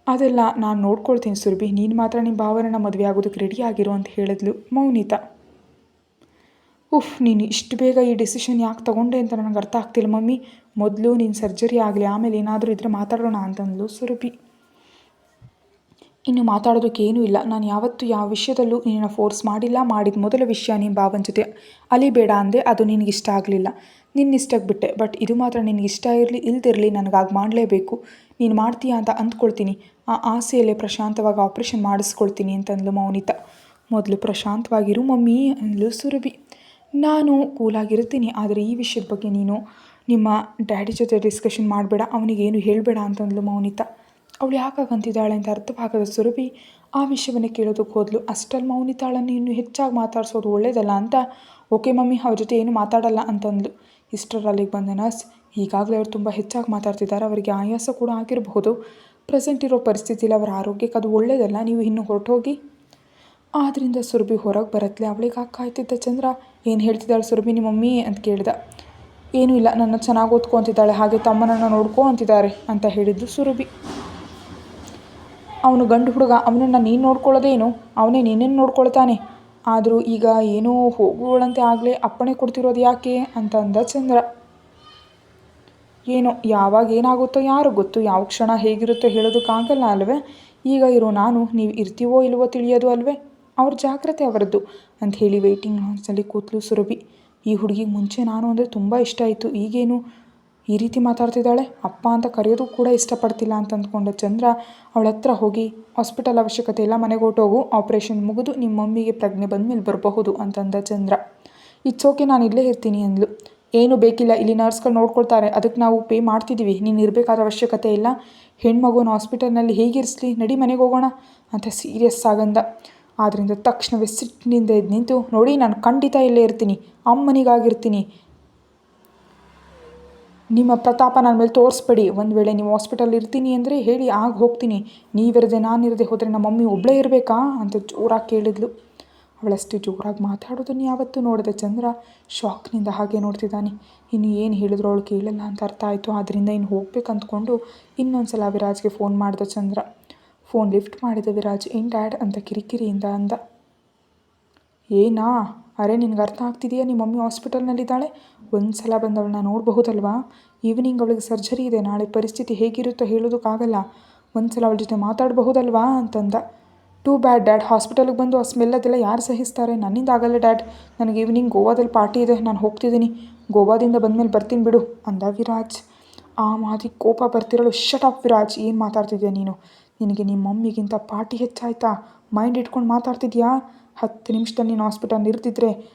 ಅದೆಲ್ಲ ನಾನು ನೋಡ್ಕೊಳ್ತೀನಿ ಸುರಭಿ, ನೀನು ಮಾತ್ರ ನಿಮ್ಮ ಭಾವನನ್ನ ಮದುವೆ ಆಗೋದಕ್ಕೆ ರೆಡಿ ಆಗಿರು ಅಂತ ಹೇಳಿದ್ಲು ಮೌನಿತಾ. ನೀನು ಇಷ್ಟು ಬೇಗ ಈ ಡಿಸಿಷನ್ ಯಾಕೆ ತೊಗೊಂಡೆ ಅಂತ ನನಗೆ ಅರ್ಥ ಆಗ್ತಿಲ್ಲ ಮಮ್ಮಿ. ಮೊದಲು ನೀನು ಸರ್ಜರಿ ಆಗಲಿ, ಆಮೇಲೆ ಏನಾದರೂ ಇದ್ರೆ ಮಾತಾಡೋಣ ಅಂತಂದ್ಲು ಸುರಭಿ. ಇನ್ನು ಮಾತಾಡೋದಕ್ಕೆ ಏನೂ ಇಲ್ಲ. ನಾನು ಯಾವತ್ತೂ ಯಾವ ವಿಷಯದಲ್ಲೂ ನಿನ್ನನ್ನು ಫೋರ್ಸ್ ಮಾಡಿಲ್ಲ. ಮಾಡಿದ ಮೊದಲ ವಿಷಯ ನಿಮ್ಮ ಭಾವನ ಜೊತೆ ಅಲಿಬೇಡ ಅಂದೆ, ಅದು ನಿನಗಿಷ್ಟ ಆಗಲಿಲ್ಲ, ನಿನ್ನಿಷ್ಟಕ್ಕೆ ಬಿಟ್ಟೆ. ಬಟ್ ಇದು ಮಾತ್ರ ನಿನಗಿಷ್ಟ ಇರಲಿ ಇಲ್ದಿರಲಿ ನನಗಾಗಿ ಮಾಡಲೇಬೇಕು. ನೀನು ಮಾಡ್ತೀಯಾ ಅಂತ ಅಂದ್ಕೊಳ್ತೀನಿ. ಆ ಆಸೆಯಲ್ಲೇ ಪ್ರಶಾಂತವಾಗಿ ಆಪ್ರೇಷನ್ ಮಾಡಿಸ್ಕೊಳ್ತೀನಿ ಅಂತಂದ್ಲು ಮೌನಿತಾ. ಮೊದಲು ಪ್ರಶಾಂತವಾಗಿರು ಮಮ್ಮಿ ಅಂದ್ಲು ಸುರಭಿ. ನಾನು ಕೂಲಾಗಿರ್ತೀನಿ, ಆದರೆ ಈ ವಿಷಯದ ಬಗ್ಗೆ ನೀನು ನಿಮ್ಮ ಡ್ಯಾಡಿ ಜೊತೆ ಡಿಸ್ಕಷನ್ ಮಾಡಬೇಡ, ಅವನಿಗೇನು ಹೇಳಬೇಡ ಅಂತಂದ್ಲು ಮೌನಿತಾ. ಅವಳು ಯಾಕಾಗಂತಿದ್ದಾಳೆ ಅಂತ ಅರ್ಥವಾಗದ ಸುರಭಿ ಆ ವಿಷಯವನ್ನೇ ಕೇಳೋದಕ್ಕೆ ಹೋದ್ಲು. ಅಷ್ಟಲ್ಲಿ ಮೌನಿತಾಳನ್ನು ಇನ್ನೂ ಹೆಚ್ಚಾಗಿ ಮಾತಾಡಿಸೋದು ಒಳ್ಳೇದಲ್ಲ ಅಂತ, ಓಕೆ ಮಮ್ಮಿ ಅವ್ರ ಜೊತೆ ಏನು ಮಾತಾಡಲ್ಲ ಅಂತಂದ್ಲು. ಇಷ್ಟರಲ್ಲಿಗೆ ಬಂದ ನರ್ಸ್, ಈಗಾಗಲೇ ಅವ್ರು ತುಂಬ ಹೆಚ್ಚಾಗಿ ಮಾತಾಡ್ತಿದ್ದಾರೆ, ಅವರಿಗೆ ಆಯಾಸ ಕೂಡ ಆಗಿರಬಹುದು. ಪ್ರೆಸೆಂಟ್ ಇರೋ ಪರಿಸ್ಥಿತಿಯಲ್ಲಿ ಅವರ ಆರೋಗ್ಯಕ್ಕೆ ಅದು ಒಳ್ಳೇದಲ್ಲ, ನೀವು ಇನ್ನೂ ಹೊರಟೋಗಿ. ಆದ್ದರಿಂದ ಸುರಭಿ ಹೊರಗೆ ಬರತ್ಲೆ ಅವಳಿಗೆ ಕಾಯ್ತಿದ್ದ ಚಂದ್ರ, ಏನು ಹೇಳ್ತಿದ್ದಾಳೆ ಸುರಭಿ ನಿಮ್ಮ ಮಮ್ಮಿ ಅಂತ ಕೇಳಿದ. ಏನೂ ಇಲ್ಲ, ನನ್ನ ಚೆನ್ನಾಗಿ ಓದ್ಕೊತಿದ್ದಾಳೆ, ಹಾಗೆ ತಮ್ಮನನ್ನು ನೋಡ್ಕೊ ಅಂತಿದ್ದಾರೆ ಅಂತ ಹೇಳಿದ್ದು ಸುರಭಿ. ಅವನು ಗಂಡು ಹುಡುಗ, ಅವನನ್ನು ನೀನು ನೋಡ್ಕೊಳ್ಳೋದೇನು, ಅವನೇ ನಿನ್ನನ್ನು ನೋಡ್ಕೊಳ್ತಾನೆ. ಆದರೂ ಈಗ ಏನೋ ಹೋಗುವಳಂತೆ ಆಗಲೇ ಅಪ್ಪಣೆ ಕೊಡ್ತಿರೋದು ಯಾಕೆ ಅಂತ ಅಂದ ಚಂದ್ರ. ಏನೋ ಯಾವಾಗ ಏನಾಗುತ್ತೋ ಯಾರು ಗೊತ್ತು, ಯಾವ ಕ್ಷಣ ಹೇಗಿರುತ್ತೋ ಹೇಳೋದಕ್ಕಾಗಲ್ಲ ಅಲ್ವೇ. ಈಗ ಇರೋ ನಾನು ನೀವು ಇರ್ತೀವೋ ಇಲ್ವೋ ತಿಳಿಯೋದು ಅಲ್ವೇ, ಅವ್ರ ಜಾಗ್ರತೆ ಅವರದ್ದು ಅಂತ ಹೇಳಿ ವೆಯ್ಟಿಂಗ್ ಲಾಂಜ್ನಲ್ಲಿ ಕೂತ್ಲು ಸುರಭಿ. ಈ ಹುಡುಗಿಗೆ ಮುಂಚೆ ನಾನು ಅಂದರೆ ತುಂಬ ಇಷ್ಟ ಆಯಿತು, ಈಗೇನು ಈ ರೀತಿ ಮಾತಾಡ್ತಿದ್ದಾಳೆ, ಅಪ್ಪ ಅಂತ ಕರೆಯೋದು ಕೂಡ ಇಷ್ಟಪಡ್ತಿಲ್ಲ ಅಂತ ಅಂದ್ಕೊಂಡ ಚಂದ್ರ ಅವಳ ಹತ್ರ ಹೋಗಿ, ಹಾಸ್ಪಿಟಲ್ ಅವಶ್ಯಕತೆ ಇಲ್ಲ, ಮನೆಗೆ ಹೊರಟೋಗು, ಆಪ್ರೇಷನ್ ಮುಗಿದು ನಿಮ್ಮ ಮಮ್ಮಿಗೆ ಪ್ರಜ್ಞೆ ಬಂದ ಮೇಲೆ ಬರಬಹುದು ಅಂತಂದ ಚಂದ್ರ. ಇಟ್ಸ್ ಓಕೆ, ನಾನು ಇಲ್ಲೇ ಇರ್ತೀನಿ ಅಂದ್ಲು. ಏನು ಬೇಕಿಲ್ಲ, ಇಲ್ಲಿ ನರ್ಸ್ಗಳು ನೋಡ್ಕೊಳ್ತಾರೆ, ಅದಕ್ಕೆ ನಾವು ಪೇ ಮಾಡ್ತಿದ್ದೀವಿ, ನೀನು ಇರಬೇಕಾದ ಅವಶ್ಯಕತೆ ಇಲ್ಲ. ಹೆಣ್ಮಗುನ ಹಾಸ್ಪಿಟಲ್ನಲ್ಲಿ ಹೇಗಿರಿಸ್ಲಿ, ನಡಿ ಮನೆಗೆ ಹೋಗೋಣ ಅಂತ ಸೀರಿಯಸ್ ಆಗಂದ. ಆದ್ದರಿಂದ ತಕ್ಷಣವೇ ಸಿಟ್ಟಿನಿಂದ ಎದ್ದು ನಿಂತು, ನೋಡಿ ನಾನು ಖಂಡಿತ ಇಲ್ಲೇ ಇರ್ತೀನಿ, ಅಮ್ಮನಿಗಾಗಿರ್ತೀನಿ, ನಿಮ್ಮ ಪ್ರತಾಪ ನನ್ನ ಮೇಲೆ ತೋರಿಸ್ಬೇಡಿ. ಒಂದು ವೇಳೆ ನೀವು ಹಾಸ್ಪಿಟಲ್ ಇರ್ತೀನಿ ಅಂದರೆ ಹೇಳಿ, ಆಗ ಹೋಗ್ತೀನಿ. ನೀವಿರದೆ ನಾನಿರದೆ ಹೋದರೆ ನಮ್ಮ ಮಮ್ಮಿ ಒಬ್ಬಳೇ ಇರಬೇಕಾ ಅಂತ ಜೋರಾಗಿ ಕೇಳಿದ್ಲು. ಅವಳಷ್ಟು ಜೋರಾಗಿ ಮಾತಾಡೋದನ್ನು ಯಾವತ್ತೂ ನೋಡಿದೆ ಚಂದ್ರ ಶಾಕ್ನಿಂದ ಹಾಗೆ ನೋಡ್ತಿದ್ದಾನೆ. ಇನ್ನು ಏನು ಹೇಳಿದ್ರು ಅವಳು ಕೇಳಲ್ಲ ಅಂತ ಅರ್ಥ ಆಯಿತು. ಆದ್ದರಿಂದ ಇನ್ನು ಹೋಗ್ಬೇಕು ಅಂದ್ಕೊಂಡು ಇನ್ನೊಂದು ಸಲ ವಿರಾಜ್ಗೆ ಫೋನ್ ಮಾಡಿದ ಚಂದ್ರ. ಫೋನ್ ಲಿಫ್ಟ್ ಮಾಡಿದ ವಿರಾಜ್, ಏನು ಡ್ಯಾಡ್ ಅಂತ ಕಿರಿಕಿರಿಯಿಂದ ಅಂದ. ಏನಾ, ಅರೆ ನಿನಗೆ ಅರ್ಥ ಆಗ್ತಿದೆಯಾ, ನಿಮ್ಮ ಮಮ್ಮಿ ಹಾಸ್ಪಿಟಲ್ನಲ್ಲಿದ್ದಾಳೆ, ಒಂದು ಸಲ ಬಂದು ಅವಳನ್ನ ನೋಡಬಹುದಲ್ವಾ, ಈವ್ನಿಂಗ್ ಅವಳಿಗೆ ಸರ್ಜರಿ ಇದೆ, ನಾಳೆ ಪರಿಸ್ಥಿತಿ ಹೇಗಿರುತ್ತೋ ಹೇಳೋದಕ್ಕಾಗಲ್ಲ, ಒಂದು ಸಲ ಅವಳ ಜೊತೆ ಮಾತಾಡಬಹುದಲ್ವಾ ಅಂತಂದ. ಟೂ ಬ್ಯಾಡ್ ಡ್ಯಾಡ್, ಹಾಸ್ಪಿಟಲ್ಗೆ ಬಂದು ಆ ಸ್ಮೆಲ್ ಅದೆಲ್ಲ ಯಾರು ಸಹಿಸ್ತಾರೆ, ನನ್ನಿಂದ ಆಗಲ್ಲ ಡ್ಯಾಡ್, ನನಗೆ ಈವ್ನಿಂಗ್ ಗೋವಾದಲ್ಲಿ ಪಾರ್ಟಿ ಇದೆ, ನಾನು ಹೋಗ್ತಿದ್ದೀನಿ, ಗೋವಾದಿಂದ ಬಂದಮೇಲೆ ಬರ್ತೀನಿ ಬಿಡು ಅಂದ ವಿರಾಜ್. ಆ ಮಾತಿಗೆ ಕೋಪ ಬರ್ತಿರೋಳು, ಶಟ್ ಅಪ್ ವಿರಾಜ್, ಏನು ಮಾತಾಡ್ತಿದ್ಯಾ ನೀನು, ನಿನಗೆ ನಿಮ್ಮ ಮಮ್ಮಿಗಿಂತ ಪಾರ್ಟಿ ಹೆಚ್ಚಾಯ್ತಾ, ಮೈಂಡ್ ಇಟ್ಕೊಂಡು ಮಾತಾಡ್ತಿದ್ಯಾ, 10 ನಿಮಿಷದಲ್ಲಿ ನೀನು ಹಾಸ್ಪಿಟಲ್ ಇರ್ತಿದ್ರೆ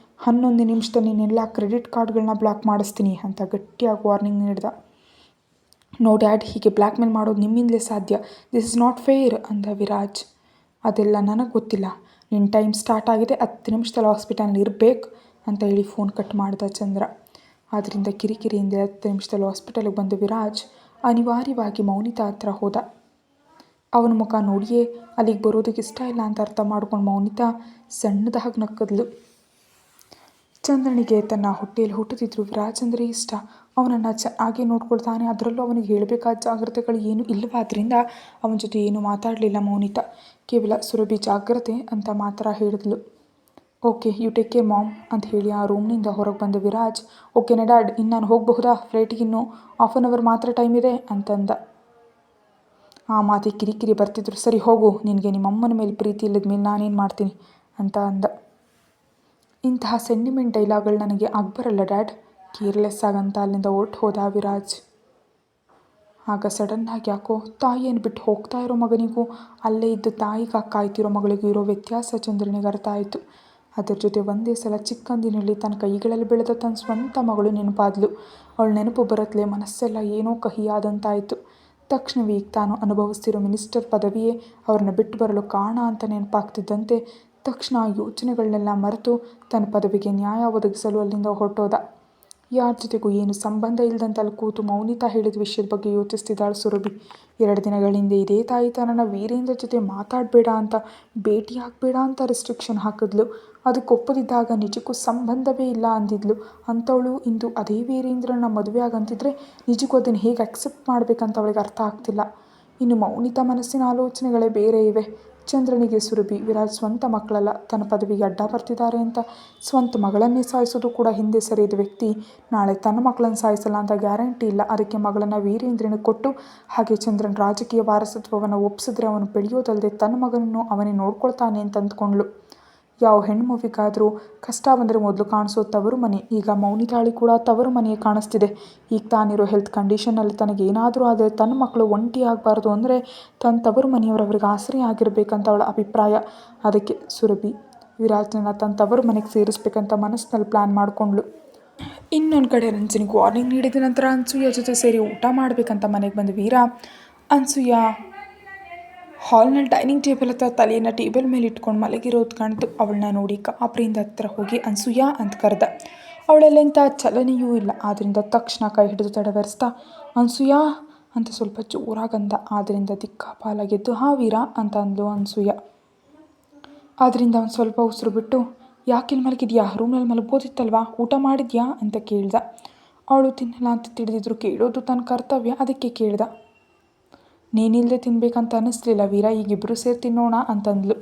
11 ನಿಮಿಷದಲ್ಲಿ ನೀನೆಲ್ಲ ಕ್ರೆಡಿಟ್ ಕಾರ್ಡ್ಗಳನ್ನ ಬ್ಲಾಕ್ ಮಾಡಿಸ್ತೀನಿ ಅಂತ ಗಟ್ಟಿಯಾಗಿ ವಾರ್ನಿಂಗ್ ನೀಡ್ದ. ನೋ ಡ್ಯಾಡ್, ಹೀಗೆ ಬ್ಲ್ಯಾಕ್ ಮೇಲ್ ಮಾಡೋದು ನಿಮ್ಮಿಂದಲೇ ಸಾಧ್ಯ, ದಿಸ್ ಇಸ್ ನಾಟ್ ಫೇರ್ ಅಂದ ವಿರಾಜ್. ಅದೆಲ್ಲ ನನಗೆ ಗೊತ್ತಿಲ್ಲ, ನಿನ್ನ ಟೈಮ್ ಸ್ಟಾರ್ಟ್ ಆಗಿದೆ, 10 ನಿಮಿಷದಲ್ಲಿ ಹಾಸ್ಪಿಟಲ್ನಲ್ಲಿ ಇರಬೇಕು ಅಂತ ಹೇಳಿ ಫೋನ್ ಕಟ್ ಮಾಡ್ದ ಚಂದ್ರ. ಆದ್ದರಿಂದ ಕಿರಿಕಿರಿಯಿಂದ 10 ನಿಮಿಷದಲ್ಲಿ ಹಾಸ್ಪಿಟಲ್ಗೆ ಬಂದ ವಿರಾಜ್ ಅನಿವಾರ್ಯವಾಗಿ ಮೌನಿತಾ ಹತ್ರ ಹೋದ. ಅವನ ಮುಖ ನೋಡಿಯೇ ಅಲ್ಲಿಗೆ ಬರೋದಕ್ಕೆ ಇಷ್ಟ ಇಲ್ಲ ಅಂತ ಅರ್ಥ ಮಾಡ್ಕೊಂಡು ಮೌನಿತಾ ಸಣ್ಣದಾಗಿ ನಕ್ಕದ್ಲು. ಚಂದ್ರನಿಗೆ ತನ್ನ ಹೊಟ್ಟೆಯಲ್ಲಿ ಹುಟ್ಟುತ್ತಿದ್ರು ವಿರಾಜ್ ಅಂದರೆ ಇಷ್ಟ. ಅವನನ್ನು ಚೆನ್ನಾಗಿ ನೋಡ್ಕೊಳ್ತಾನೆ, ಅದರಲ್ಲೂ ಅವನಿಗೆ ಹೇಳಬೇಕಾದ ಜಾಗ್ರತೆಗಳು ಏನೂ ಇಲ್ಲವಾದ್ರಿಂದ ಅವನ ಜೊತೆ ಏನೂ ಮಾತಾಡಲಿಲ್ಲ ಮೌನಿತಾ. ಕೇವಲ ಸುರಭಿ ಜಾಗ್ರತೆ ಅಂತ ಮಾತ್ರ ಹೇಳಿದ್ಲು. Okay, you take care mom ಅಂತ ಹೇಳಿ ಆ ರೂಮ್ನಿಂದ ಹೊರಗೆ ಬಂದ ವಿರಾಜ್, ಓಕೆನಾ ಡ್ಯಾಡ್, ಇನ್ನು ನಾನು ಹೋಗಬಹುದಾ, ಫ್ಲೈಟಿಗೆ ಇನ್ನೂ 1/2 ಅವರ್ ಮಾತ್ರ ಟೈಮ್ ಇದೆ ಅಂತಂದ. ಆ ಮಾತಿಗೆ ಕಿರಿಕಿರಿ ಬರ್ತಿದ್ರು. ಸರಿ ಹೋಗು, ನಿನಗೆ ನಿಮ್ಮಮ್ಮನ ಮೇಲೆ ಪ್ರೀತಿ ಇಲ್ಲದ ಮೇಲೆ ನಾನೇನು ಮಾಡ್ತೀನಿ ಅಂತ ಅಂದ. ಇಂತಹ ಸೆಂಟಿಮೆಂಟ್ ಡೈಲಾಗ್ಗಳು ನನಗೆ ಆಗ್ಬರಲ್ಲ ಡ್ಯಾಡ್, ಕೇರ್ಲೆಸ್ ಆಗಂತ ಅಲ್ಲಿಂದ ಹೊರಟು ಹೋದ ವಿರಾಜ್. ಆಗ ಸಡನ್ನಾಗಿ ಯಾಕೋ ತಾಯಿಯನ್ನು ಬಿಟ್ಟು ಹೋಗ್ತಾ ಇರೋ ಮಗನಿಗೂ ಅಲ್ಲೇ ಇದ್ದು ತಾಯಿಗಾಗಿ ಕಾಯ್ತಿರೋ ಮಗಳಿಗೂ ಇರೋ ವ್ಯತ್ಯಾಸ ಚಂದ್ರನಿಗೆ ಅರ್ಥ ಆಯಿತು. ಅದರ ಜೊತೆ ಒಂದೇ ಸಲ ಚಿಕ್ಕಂದಿನಲ್ಲಿ ತನ್ನ ಕೈಗಳಲ್ಲಿ ಬೆಳೆದ ತನ್ನ ಸ್ವಂತ ಮಗಳು ನೆನಪಾದ್ಲು. ಅವಳು ನೆನಪು ಬರತ್ಲೆ ಮನಸ್ಸೆಲ್ಲ ಏನೋ ಕಹಿಯಾದಂತಾಯಿತು. ತಕ್ಷಣವೇ ಈಗ ತಾನು ಅನುಭವಿಸ್ತಿರೋ ಮಿನಿಸ್ಟರ್ ಪದವಿಯೇ ಅವ್ರನ್ನ ಬಿಟ್ಟು ಬರಲು ಕಾರಣ ಅಂತ ನೆನಪಾಗ್ತಿದ್ದಂತೆ ತಕ್ಷಣ ಆ ಯೋಚನೆಗಳನ್ನೆಲ್ಲ ಮರೆತು ತನ್ನ ಪದವಿಗೆ ನ್ಯಾಯ ಒದಗಿಸಲು ಅಲ್ಲಿಂದ ಹೊರಟೋದ. ಯಾರ ಜೊತೆಗೂ ಏನು ಸಂಬಂಧ ಇಲ್ಲದಂತ ಅಲ್ಲಿ ಕೂತು ಮೌನಿತಾ ಹೇಳಿದ ವಿಷಯದ ಬಗ್ಗೆ ಯೋಚಿಸ್ತಿದ್ದಾಳೆ ಸುರಭಿ. 2 ದಿನಗಳ ಹಿಂದೆ ಇದೇ ತಾಯಿ ತನ್ನನ್ನು ವೀರೇಂದ್ರ ಜೊತೆ ಮಾತಾಡಬೇಡ ಅಂತ, ಭೇಟಿ ಆಗಬೇಡ ಅಂತ ರೆಸ್ಟ್ರಿಕ್ಷನ್ ಹಾಕಿದ್ಲು. ಅದಕ್ಕೆ ಒಪ್ಪದಿದ್ದಾಗ ನಿಜಕ್ಕೂ ಸಂಬಂಧವೇ ಇಲ್ಲ ಅಂದಿದ್ಲು. ಅಂಥವಳು ಇಂದು ಅದೇ ವೀರೇಂದ್ರನ ಮದುವೆ ಆಗಂತಿದ್ರೆ ನಿಜಕ್ಕೂ ಅದನ್ನು ಹೇಗೆ ಅಕ್ಸೆಪ್ಟ್ ಮಾಡಬೇಕಂತ ಅವಳಿಗೆ ಅರ್ಥ ಆಗ್ತಿಲ್ಲ. ಇನ್ನು ಮೌನಿತಾ ಮನಸ್ಸಿನ ಆಲೋಚನೆಗಳೇ ಬೇರೆ ಇವೆ. ಚಂದ್ರನಿಗೆ ಸುರಭಿ ವಿರಾಜ್ ಸ್ವಂತ ಮಕ್ಕಳಲ್ಲ, ತನ್ನ ಪದವಿಗೆ ಅಡ್ಡ ಬರ್ತಿದ್ದಾರೆ ಅಂತ ಸ್ವಂತ ಮಗಳನ್ನೇ ಸಾಯಿಸೋದು ಕೂಡ ಹಿಂದೆ ಸರಿಯದ ವ್ಯಕ್ತಿ ನಾಳೆ ತನ್ನ ಮಕ್ಕಳನ್ನು ಸಾಯಿಸಲ್ಲ ಅಂತ ಗ್ಯಾರಂಟಿ ಇಲ್ಲ. ಅದಕ್ಕೆ ಮಗಳನ್ನು ವೀರೇಂದ್ರನಿಗೆ ಕೊಟ್ಟು ಹಾಗೆ ಚಂದ್ರನ ರಾಜಕೀಯ ವಾರಸತ್ವವನ್ನು ಒಪ್ಪಿಸಿದ್ರೆ ಅವನು ಬೆಳೆಯೋದಲ್ಲದೆ ತನ್ನ ಮಗನನ್ನು ಅವನೇ ನೋಡ್ಕೊಳ್ತಾನೆ ಅಂತ ಅಂದ್ಕೊಂಡ್ಳು. ಯಾವ ಹೆಣ್ಣು ಮಗುವಿಗಾದರೂ ಕಷ್ಟ ಬಂದರೆ ಮೊದಲು ಕಾಣಿಸೋ ತವರು ಮನೆ. ಈಗ ಮೌನಿತಾಳಿ ಕೂಡ ತವರು ಮನೆಯೇ ಕಾಣಿಸ್ತಿದೆ. ಈಗ ತಾನಿರೋ ಹೆಲ್ತ್ ಕಂಡೀಷನಲ್ಲಿ ತನಗೇನಾದರೂ ಆದರೆ ತನ್ನ ಮಕ್ಕಳು ಒಂಟಿ ಆಗಬಾರ್ದು ಅಂದರೆ ತನ್ನ ತವರು ಮನೆಯವರು ಅವರಿಗೆ ಆಸರೆ ಆಗಿರಬೇಕಂತ ಅವಳ ಅಭಿಪ್ರಾಯ. ಅದಕ್ಕೆ ಸುರಭಿ ವಿರಾಜ್ನ ತನ್ನ ತವರು ಮನೆಗೆ ಸೇರಿಸ್ಬೇಕಂತ ಮನಸ್ಸಿನಲ್ಲಿ ಪ್ಲ್ಯಾನ್ ಮಾಡಿಕೊಂಡ್ಳು. ಇನ್ನೊಂದು ಕಡೆ ರಂಜನಿಗೆ ವಾರ್ನಿಂಗ್ ನೀಡಿದ ನಂತರ ಅನ್ಸೂಯ ಜೊತೆ ಸೇರಿ ಊಟ ಮಾಡಬೇಕಂತ ಮನೆಗೆ ಬಂದ ವೀರ ಅನ್ಸೂಯ ಹಾಲ್ನಲ್ಲಿ ಡೈನಿಂಗ್ ಟೇಬಲ್ ಹತ್ರ ತಲೆಯನ್ನು ಟೇಬಲ್ ಮೇಲೆ ಇಟ್ಕೊಂಡು ಮಲಗಿರೋದು ಕಾಣ್ತು. ಅವಳನ್ನ ನೋಡಿ ಕಾಪ್ರಿಯಿಂದ ಹತ್ರ ಹೋಗಿ ಅನ್ಸೂಯ ಅಂತ ಕರೆದ. ಅವಳಲ್ಲೆಂಥ ಚಲನೆಯೂ ಇಲ್ಲ. ಆದ್ದರಿಂದ ತಕ್ಷಣ ಕೈ ಹಿಡಿದು ತಡವರಿಸ್ತಾ ಅನ್ಸೂಯ ಅಂತ ಸ್ವಲ್ಪ ಜೋರಾಗಂದ. ಆದ್ದರಿಂದ ದಿಕ್ಕಾಪಾಲಾಗೆದ್ದು ಹಾ ವೀರ ಅಂತ ಅಂದ್ಲು ಅನ್ಸೂಯ. ಆದ್ದರಿಂದ ಅವನು ಸ್ವಲ್ಪ ಉಸಿರು ಬಿಟ್ಟು ಯಾಕಿಲ್ಲಿ ಮಲಗಿದ್ಯಾ, ರೂಮ್ನಲ್ಲಿ ಮಲಗ್ಬೋದಿತ್ತಲ್ವಾ, ಊಟ ಮಾಡಿದ್ಯಾ ಅಂತ ಕೇಳ್ದ. ಅವಳು ತಿನ್ನಲ್ಲ ಅಂತ ತಿಳಿದಿದ್ರು ಕೇಳೋದು ತನ್ನ ಕರ್ತವ್ಯ, ಅದಕ್ಕೆ ಕೇಳ್ದ. ನೀನಿಲ್ಲದೆ ತಿನ್ಬೇಕಂತ ಅನ್ನಿಸ್ಲಿಲ್ಲ ವೀರ, ಈಗಿಬ್ಬರು ಸೇರಿ ತಿನ್ನೋಣ ಅಂತಂದ್ಲು.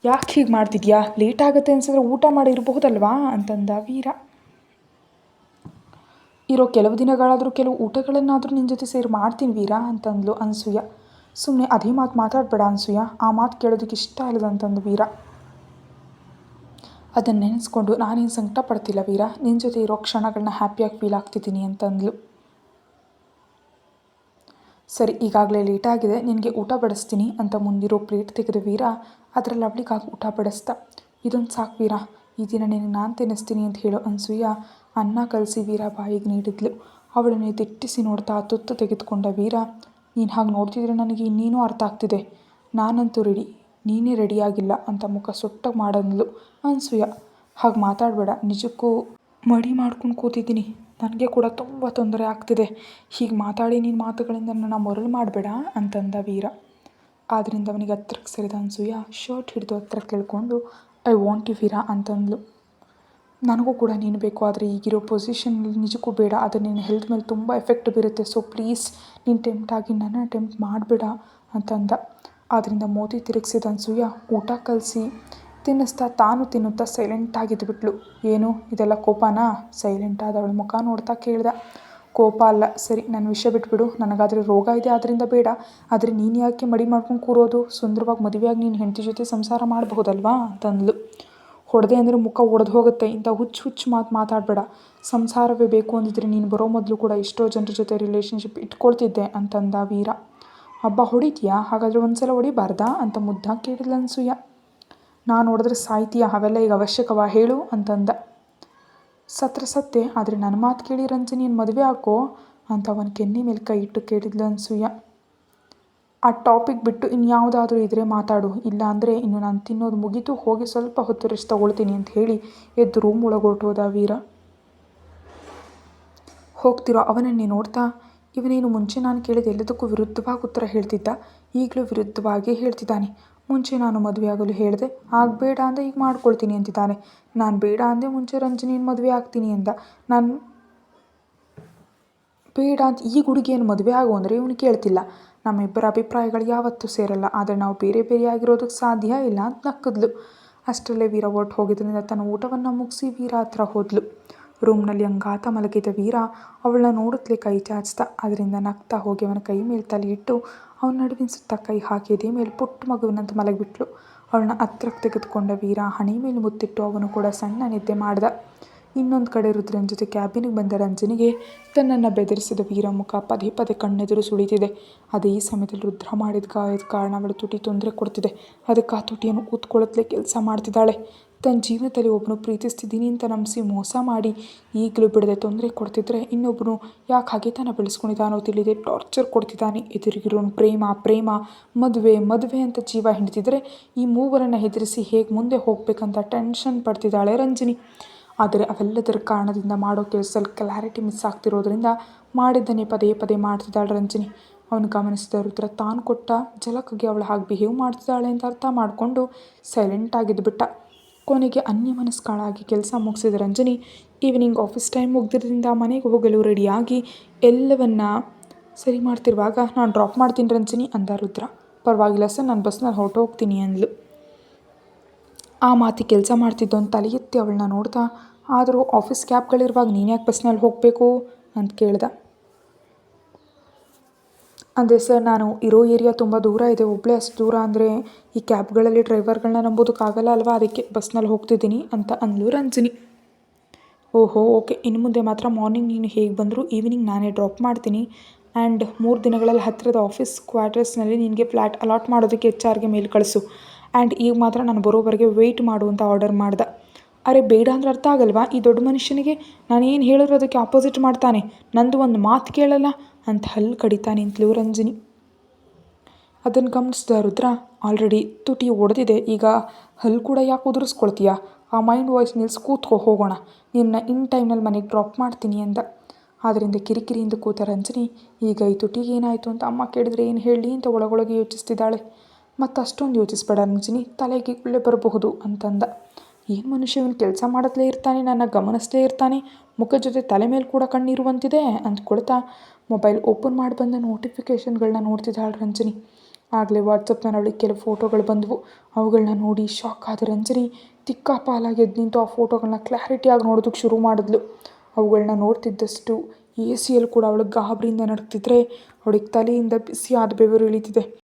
ಯಾಕೆ ಹೀಗೆ ಮಾಡ್ತಿದ್ಯಾ, ಲೇಟ್ ಆಗುತ್ತೆ ಅನ್ಸಿದ್ರೆ ಊಟ ಮಾಡಿರಬಹುದಲ್ವಾ ಅಂತಂದ ವೀರ. ಇರೋ ಕೆಲವು ದಿನಗಳಾದರೂ ಕೆಲವು ಊಟಗಳನ್ನಾದರೂ ನಿನ್ನ ಜೊತೆ ಸೇರಿ ಮಾಡ್ತೀನಿ ವೀರ ಅಂತಂದ್ಲು ಅನ್ಸೂಯ. ಸುಮ್ಮನೆ ಅದೇ ಮಾತು ಮಾತಾಡಬೇಡ ಅನ್ಸೂಯ, ಆ ಮಾತು ಕೇಳೋದಕ್ಕೆ ಇಷ್ಟ ಇಲ್ಲದಂತಂದು ವೀರ. ಅದನ್ನು ನೆನೆಸ್ಕೊಂಡು ನಾನೇನು ಸಂಕಟ ಪಡ್ತಿಲ್ಲ ವೀರ, ನಿನ್ನ ಜೊತೆ ಇರೋ ಕ್ಷಣಗಳನ್ನ ಹ್ಯಾಪಿಯಾಗಿ ಫೀಲ್ ಆಗ್ತಿದ್ದೀನಿ ಅಂತಂದ್ಲು. ಸರಿ, ಈಗಾಗಲೇ ಲೇಟಾಗಿದೆ, ನಿನಗೆ ಊಟ ಬಡಿಸ್ತೀನಿ ಅಂತ ಮುಂದಿರೋ ಪ್ಲೇಟ್ ತೆಗೆದ ವೀರ ಅದರಲ್ಲಿ ಅವಳಿಗಾಗಿ ಊಟ ಬಡಿಸ್ದ. ಇದೊಂದು ಸಾಕು ವೀರ, ಈ ದಿನ ನಿನಗೆ ನಾನು ತಿನ್ನಿಸ್ತೀನಿ ಅಂತ ಹೇಳೋ ಅನ್ಸೂಯ ಅನ್ನ ಕಲಸಿ ವೀರ ಬಾಯಿಗೆ ನೀಡಿದ್ಲು. ಅವಳನ್ನೇ ದಿಟ್ಟಿಸಿ ನೋಡ್ತಾ ತುತ್ತು ತೆಗೆದುಕೊಂಡ ವೀರ, ನೀನು ಹಾಗೆ ನೋಡ್ತಿದ್ರೆ ನನಗೆ ಇನ್ನೇನೋ ಅರ್ಥ ಆಗ್ತಿದೆ, ನಾನಂತೂ ರೆಡಿ, ನೀನೇ ರೆಡಿಯಾಗಿಲ್ಲ ಅಂತ ಮುಖ ಸೊಟ್ಟಾಗಿ ಮಾಡಂದ್ಲು ಅನ್ಸೂಯ. ಹಾಗೆ ಮಾತಾಡಬೇಡ, ನಿಜಕ್ಕೂ ಮಡಿ ಮಾಡ್ಕೊಂಡು ಕೂತಿದ್ದೀನಿ, ನನಗೆ ಕೂಡ ತುಂಬ ತೊಂದರೆ ಆಗ್ತಿದೆ, ಹೀಗೆ ಮಾತಾಡಿ ನಿನ್ನ ಮಾತುಗಳಿಂದ ನನ್ನ ಮೊರಲು ಮಾಡಬೇಡ ಅಂತಂದ ವೀರ. ಆದ್ದರಿಂದ ಅವನಿಗೆ ಹತ್ರಕ್ಕೆ ಸರಿದ ಅನ್ಸೂಯ ಶರ್ಟ್ ಹಿಡಿದು ಹತ್ರ ಕೇಳಿಕೊಂಡು ಐ ವಾಂಟ್ ಯು ವೀರ ಅಂತಂದ್ಲು. ನನಗೂ ಕೂಡ ನೀನು ಬೇಕು, ಆದರೆ ಈಗಿರೋ ಪೊಸಿಷನಲ್ಲಿ ನಿಜಕ್ಕೂ ಬೇಡ, ಅದು ನಿನ್ನ ಹೆಲ್ತ್ ಮೇಲೆ ತುಂಬ ಎಫೆಕ್ಟ್ ಬೀರುತ್ತೆ, ಸೊ ಪ್ಲೀಸ್ ನೀನು ಟೆಂಪ್ಟ್ ಆಗಿ ನನ್ನ ಟೆಂಪ್ಟ್ ಮಾಡಬೇಡ ಅಂತಂದ. ಆದ್ದರಿಂದ ಮೋತಿ ತಿರುಗಿಸಿದ ಅನ್ಸೂಯ ಊಟ ಕಲಸಿ ತಿನ್ನಿಸ್ತಾ ತಾನು ತಿನ್ನುತ್ತಾ ಸೈಲೆಂಟಾಗಿದ್ದುಬಿಟ್ಲು. ಏನು ಇದೆಲ್ಲ ಕೋಪನಾ? ಸೈಲೆಂಟಾದ ಅವಳ ಮುಖ ನೋಡ್ತಾ ಕೇಳ್ದ. ಕೋಪ ಅಲ್ಲ, ಸರಿ ನನ್ನ ವಿಷಯ ಬಿಟ್ಬಿಡು, ನನಗಾದರೆ ರೋಗ ಇದೆ ಆದ್ದರಿಂದ ಬೇಡ, ಆದರೆ ನೀನು ಯಾಕೆ ಮಡಿ ಮಾಡ್ಕೊಂಡು ಕೂರೋದು, ಸುಂದರವಾಗಿ ಮದುವೆಯಾಗಿ ನೀನು ಹೆಂಡತಿ ಜೊತೆ ಸಂಸಾರ ಮಾಡಬಹುದಲ್ವಾ ಅಂತಂದ್ಲು. ಹೊಡೆದೆ ಅಂದರೆ ಮುಖ ಒಡೆದು ಹೋಗುತ್ತೆ, ಇಂಥ ಹುಚ್ಚು ಮಾತು ಮಾತಾಡಬೇಡ, ಸಂಸಾರವೇ ಬೇಕು ಅಂದಿದ್ರೆ ನೀನು ಬರೋ ಮೊದಲು ಕೂಡ ಎಷ್ಟೋ ಜನರ ಜೊತೆ ರಿಲೇಷನ್ಶಿಪ್ ಇಟ್ಕೊಳ್ತಿದ್ದೆ ಅಂತಂದ ವೀರ. ಹಬ್ಬ ಹೊಡಿತೀಯಾ, ಹಾಗಾದರೆ ಒಂದ್ಸಲ ಹೊಡಿಬಾರ್ದಾ ಅಂತ ಮುದ್ದಾಗಿ ಕೇಳಿದ್ಲು ಅನ್ಸೂಯ. ನಾನು ಹೊಡೆದ್ರೆ ಸಾಯ್ತೀಯ, ಅವೆಲ್ಲ ಈಗ ಅವಶ್ಯಕವಾ ಹೇಳು ಅಂತಂದ. ಸತ್ರೆ, ಆದರೆ ನನ್ನ ಮಾತು ಕೇಳಿ ರಂಜನಿಯನ್ನು ಮದುವೆ ಹಾಕೋ ಅಂತ ಅವನ ಕೆನ್ನೆ ಮೇಲೆ ಕೈ ಇಟ್ಟು ಕೇಳಿದ್ಲು ಅನ್ಸೂಯ. ಆ ಟಾಪಿಕ್ ಬಿಟ್ಟು ಇನ್ಯಾವುದಾದ್ರೂ ಇದ್ರೆ ಮಾತಾಡು, ಇಲ್ಲ ಅಂದರೆ ಇನ್ನು ನಾನು ತಿನ್ನೋದು ಮುಗೀತು, ಹೋಗಿ ಸ್ವಲ್ಪ ಹೊತ್ತು ರೆಸ್ಟ್ ತಗೊಳ್ತೀನಿ ಅಂತ ಹೇಳಿ ಎದ್ದು ರೂಮ್ ಒಳಗೆ ಹೊರಟೋದ ವೀರ. ಹೋಗ್ತಿರೋ ಅವನನ್ನೇ ನೋಡ್ತಾ ಇವನೇನು ಮುಂಚೆ ನಾನು ಕೇಳಿದ ಎಲ್ಲದಕ್ಕೂ ವಿರುದ್ಧವಾಗಿ ಉತ್ತರ ಹೇಳ್ತಿದ್ದ, ಈಗಲೂ ವಿರುದ್ಧವಾಗೇ ಹೇಳ್ತಿದ್ದಾನೆ. ಮುಂಚೆ ನಾನು ಮದುವೆಯಾಗಲು ಹೇಳಿದೆ, ಆಗ ಬೇಡ ಅಂದೆ, ಈಗ ಮಾಡ್ಕೊಳ್ತೀನಿ ಅಂತಿದ್ದಾನೆ. ನಾನು ಬೇಡ ಅಂದೆ, ಮುಂಚೆ ರಂಜನಿಯನ್ನು ಮದುವೆ ಆಗ್ತೀನಿ ಅಂದ. ನಾನು ಬೇಡ ಅಂತ ಈಗ ಹುಡುಗಿಯನ್ನು ಮದುವೆ ಆಗು ಅಂದರೆ ಇವನು ಕೇಳ್ತಿಲ್ಲ. ನಮ್ಮಿಬ್ಬರ ಅಭಿಪ್ರಾಯಗಳು ಯಾವತ್ತೂ ಸೇರಲ್ಲ, ಆದರೆ ನಾವು ಬೇರೆ ಆಗಿರೋದಕ್ಕೆ ಸಾಧ್ಯ ಇಲ್ಲ ಅಂತ ನಕ್ಕದ್ಲು. ಅಷ್ಟರಲ್ಲೇ ವೀರ ಹೊರಟು ಹೋಗಿದ್ದರಿಂದ ತನ್ನ ಊಟವನ್ನು ಮುಗಿಸಿ ವೀರ ಹತ್ರ ಹೋದ್ಲು. ರೂಮ್ನಲ್ಲಿ ಅಂಗಾತ ಮಲಗಿದ ವೀರ ಅವಳನ್ನ ನೋಡುತ್ತಲೇ ಕೈ ಚಾಚ್ದ. ಅದರಿಂದ ನಗ್ತಾ ಹೋಗಿ ಅವನ ಕೈ ಮೇಲೆ ತಲೆ ಇಟ್ಟು ಅವನ ನಡುವಿನ ಸುತ್ತ ಕೈ ಹಾಕಿ ಎದೆ ಮೇಲೆ ಪುಟ್ಟ ಮಗುವಿನಂತ ಮಲಗಿಬಿಟ್ಲು. ಅವಳನ್ನ ಹತ್ರಕ್ಕೆ ತೆಗೆದುಕೊಂಡ ವೀರ ಹಣೆ ಮೇಲೆ ಮುತ್ತಿಟ್ಟು ಅವನು ಕೂಡ ಸಣ್ಣ ನಿದ್ದೆ ಮಾಡ್ದ. ಇನ್ನೊಂದು ಕಡೆ ರುದ್ರನ ಜೊತೆ ಕ್ಯಾಬಿನಿಗೆ ಬಂದ ರಂಜನಿಗೆ ತನ್ನನ್ನು ಬೆದರಿಸಿದ ವೀರ ಮುಖ ಪದೇ ಪದೇ ಕಣ್ಣೆದುರು ಸುಳಿತಿದೆ. ಅದೇ ಸಮಯದಲ್ಲಿ ರುದ್ರ ಮಾಡಿದ ಗಾಯದ ಕಾರಣ ಅವಳ ತುಟಿ ತೊಂದರೆ ಕೊಡ್ತಿದೆ. ಅದಕ್ಕೆ ಆ ತುಟಿಯನ್ನು ಕೂತ್ಕೊಳ್ಳುತ್ತಲೇ ಕೆಲಸ ಮಾಡ್ತಿದ್ದಾಳೆ. ತನ್ನ ಜೀವನದಲ್ಲಿ ಒಬ್ಬನು ಪ್ರೀತಿಸ್ತಿದ್ದೀನಿ ಅಂತ ನಂಬಿಸಿ ಮೋಸ ಮಾಡಿ ಈಗಲೂ ಬಿಡದೆ ತೊಂದರೆ ಕೊಡ್ತಿದ್ರೆ ಇನ್ನೊಬ್ಬನು ಯಾಕೆ ಹಗೆತನ ಬೆಳೆಸ್ಕೊಂಡಿದ್ದಾನೋ ತಿಳಿದೆ ಟಾರ್ಚರ್ ಕೊಡ್ತಿದ್ದಾನೆ. ಎದುರಿಗಿರೋನು ಪ್ರೇಮ ಮದುವೆ ಅಂತ ಜೀವ ಹಿಂಡ್ತಿದ್ರೆ ಈ ಮೂವರನ್ನು ಹೆದರಿಸಿ ಹೇಗೆ ಮುಂದೆ ಹೋಗಬೇಕಂತ ಟೆನ್ಷನ್ ಪಡ್ತಿದ್ದಾಳೆ ರಂಜನಿ. ಆದರೆ ಅವೆಲ್ಲದರ ಕಾರಣದಿಂದ ಮಾಡೋ ಕೆಲಸದಲ್ಲಿ ಕ್ಲಾರಿಟಿ ಮಿಸ್ ಆಗ್ತಿರೋದ್ರಿಂದ ಮಾಡಿದ್ದನ್ನೇ ಪದೇ ಪದೇ ಮಾಡ್ತಿದ್ದಾಳೆ ರಂಜನಿ. ಅವನು ಗಮನಿಸಿದ ರುದ್ರ ತಾನು ಕೊಟ್ಟ ಜಲಕ್ಗೆ ಅವಳು ಹಾಗೆ ಬಿಹೇವ್ ಮಾಡ್ತಿದ್ದಾಳೆ ಅಂತ ಅರ್ಥ ಮಾಡಿಕೊಂಡು ಸೈಲೆಂಟಾಗಿದ್ದುಬಿಟ್ಟ. ಕೊನೆಗೆ ಅನ್ಯಮನಸ್ಕಳಾಗಿ ಕೆಲಸ ಮುಗಿಸಿದ ರಂಜನಿ ಈವ್ನಿಂಗ್ ಆಫೀಸ್ ಟೈಮ್ ಮುಗ್ದಿರೋದ್ರಿಂದ ಮನೆಗೆ ಹೋಗಲು ರೆಡಿಯಾಗಿ ಎಲ್ಲವನ್ನ ಸರಿ ಮಾಡ್ತಿರುವಾಗ ನಾನು ಡ್ರಾಪ್ ಮಾಡ್ತೀನಿ ರಂಜನಿ ಅಂದ ರುದ್ರ. ಪರವಾಗಿಲ್ಲ ಸರ್, ನಾನು ಬಸ್ನಲ್ಲಿ ಹೊರಟೋಗ್ತೀನಿ ಅಂದ್ಲು. ಆ ಮಾತಿಗೆ ಕೆಲಸ ಮಾಡ್ತಿದ್ದವನು ತಲೆ ಎತ್ತಿ ಅವಳನ್ನ ನೋಡ್ತಾ, ಆದರೂ ಆಫೀಸ್ ಕ್ಯಾಬ್ಗಳಿರುವಾಗ ನೀನು ಯಾಕೆ ಬಸ್ನಲ್ಲಿ ಹೋಗಬೇಕು ಅಂತ ಕೇಳ್ದ. ಅಂದರೆ ಸರ್, ನಾನು ಇರೋ ಏರಿಯಾ ತುಂಬ ದೂರ ಇದೆ, ಒಬ್ಬಳೇ ಅಷ್ಟು ದೂರ ಅಂದರೆ ಈ ಕ್ಯಾಬ್ಗಳಲ್ಲಿ ಡ್ರೈವರ್ಗಳನ್ನ ನಂಬೋದಕ್ಕಾಗಲ್ಲ ಅಲ್ವಾ, ಅದಕ್ಕೆ ಬಸ್ನಲ್ಲಿ ಹೋಗ್ತಿದ್ದೀನಿ ಅಂತ ಅಂದ್ಲು ರಂಜಿನಿ. ಓಹೋ ಓಕೆ, ಇನ್ನು ಮುಂದೆ ಮಾತ್ರ ಮಾರ್ನಿಂಗ್ ನೀನು ಹೇಗೆ ಬಂದರೂ ಈವ್ನಿಂಗ್ ನಾನೇ ಡ್ರಾಪ್ ಮಾಡ್ತೀನಿ. ಆ್ಯಂಡ್ 3 ದಿನಗಳಲ್ಲಿ ಹತ್ತಿರದ ಆಫೀಸ್ ಕ್ವಾರ್ಟರ್ಸ್ನಲ್ಲಿ ನಿನಗೆ ಫ್ಲ್ಯಾಟ್ ಅಲಾಟ್ ಮಾಡೋದಕ್ಕೆ HR ಗೆ ಮೇಲ್ ಕಳಿಸು. ಆ್ಯಂಡ್ ಈಗ ಮಾತ್ರ ನಾನು ಬರೋವರೆಗೆ ವೆಯ್ಟ್ ಮಾಡು ಅಂತ ಆರ್ಡರ್ ಮಾಡ್ದ. ಅರೆ ಬೇಡ ಅಂದ್ರೆ ಅರ್ಥ ಆಗಲ್ವಾ ಈ ದೊಡ್ಡ ಮನುಷ್ಯನಿಗೆ? ನಾನು ಏನು ಹೇಳಿದ್ರು ಅದಕ್ಕೆ ಆಪೋಸಿಟ್ ಮಾಡ್ತಾನೆ, ನಂದು ಒಂದು ಮಾತು ಕೇಳಲ್ಲ ಅಂತ ಹಲ್ಲು ಕಡಿತಾ ನಿಂತಳು ರಂಜಿನಿ. ಅದನ್ನು ಗಮನಿಸಿದ ರುದ್ರ, ಆಲ್ರೆಡಿ ತುಟಿ ಒಡೆದಿದೆ, ಈಗ ಹಲ್ಲು ಕೂಡ ಯಾಕೆ ಉದುರಿಸ್ಕೊಳ್ತೀಯಾ? ಆ ಮೈಂಡ್ ವಾಯ್ಸ್ ನಿಲ್ಸಿ ಕೂತ್ಕೋ, ಹೋಗೋಣ, ನಿನ್ನ ಇನ್ ಟೈಮ್ನಲ್ಲಿ ಮನೆಗೆ ಡ್ರಾಪ್ ಮಾಡ್ತೀನಿ ಅಂದ. ಆದ್ದರಿಂದ ಕಿರಿಕಿರಿಯಿಂದ ಕೂತ ರಂಜಿನಿ, ಈಗ ಈ ತುಟಿಗೆ ಏನಾಯಿತು ಅಂತ ಅಮ್ಮ ಕೇಳಿದ್ರೆ ಏನು ಹೇಳಲಿ ಅಂತ ಒಳಗೊಳಗೆ ಯೋಚಿಸ್ತಿದ್ದಾಳೆ. ಮತ್ತು ಅಷ್ಟೊಂದು ಯೋಚಿಸ್ಬೇಡ ರಂಜಿನಿ, ತಲೆಗೆ ಗುಳ್ಳೆ ಬರಬಹುದು ಅಂತಂದ. ಏನು ಮನುಷ್ಯ, ಇವನು ಕೆಲಸ ಮಾಡತ್ಲೇ ಇರ್ತಾನೆ, ನನ್ನ ಗಮನಿಸಲೇ ಇರ್ತಾನೆ, ಮುಖದ ಜೊತೆ ತಲೆ ಮೇಲೆ ಕೂಡ ಕಣ್ಣಿರುವಂತಿದೆ ಅಂದ್ಕೊಳ್ತಾ ಮೊಬೈಲ್ ಓಪನ್ ಮಾಡಿ ಬಂದ ನೋಟಿಫಿಕೇಷನ್ಗಳನ್ನ ನೋಡ್ತಿದ್ದಾಳೆ ರಂಜಿನಿ. ಆಗಲೇ ವಾಟ್ಸಪ್ನಲ್ಲಿ ಅವಳಿಗೆ ಕೆಲವು ಫೋಟೋಗಳು ಬಂದವು. ಅವುಗಳನ್ನ ನೋಡಿ ಶಾಕ್ ಆದ ರಂಜಿನಿ ತಿಕ್ಕಾಪಾಲಾಗಿ ಎದ್ದು ನಿಂತು ಆ ಫೋಟೋಗಳನ್ನ ಕ್ಲಾರಿಟಿಯಾಗಿ ನೋಡೋದಕ್ಕೆ ಶುರು ಮಾಡಿದ್ಲು. ಅವುಗಳನ್ನ ನೋಡ್ತಿದ್ದಷ್ಟು AC ಯಲ್ಲಿ ಕೂಡ ಅವಳಿಗೆ ಗಾಬರಿಯಿಂದ ನಡುಗ್ತಿದ್ರೆ ಅವಳಿಗೆ ತಲೆಯಿಂದ ಬಿಸಿಯಾದ ಬೆವರು ಇಳಿತಿದೆ.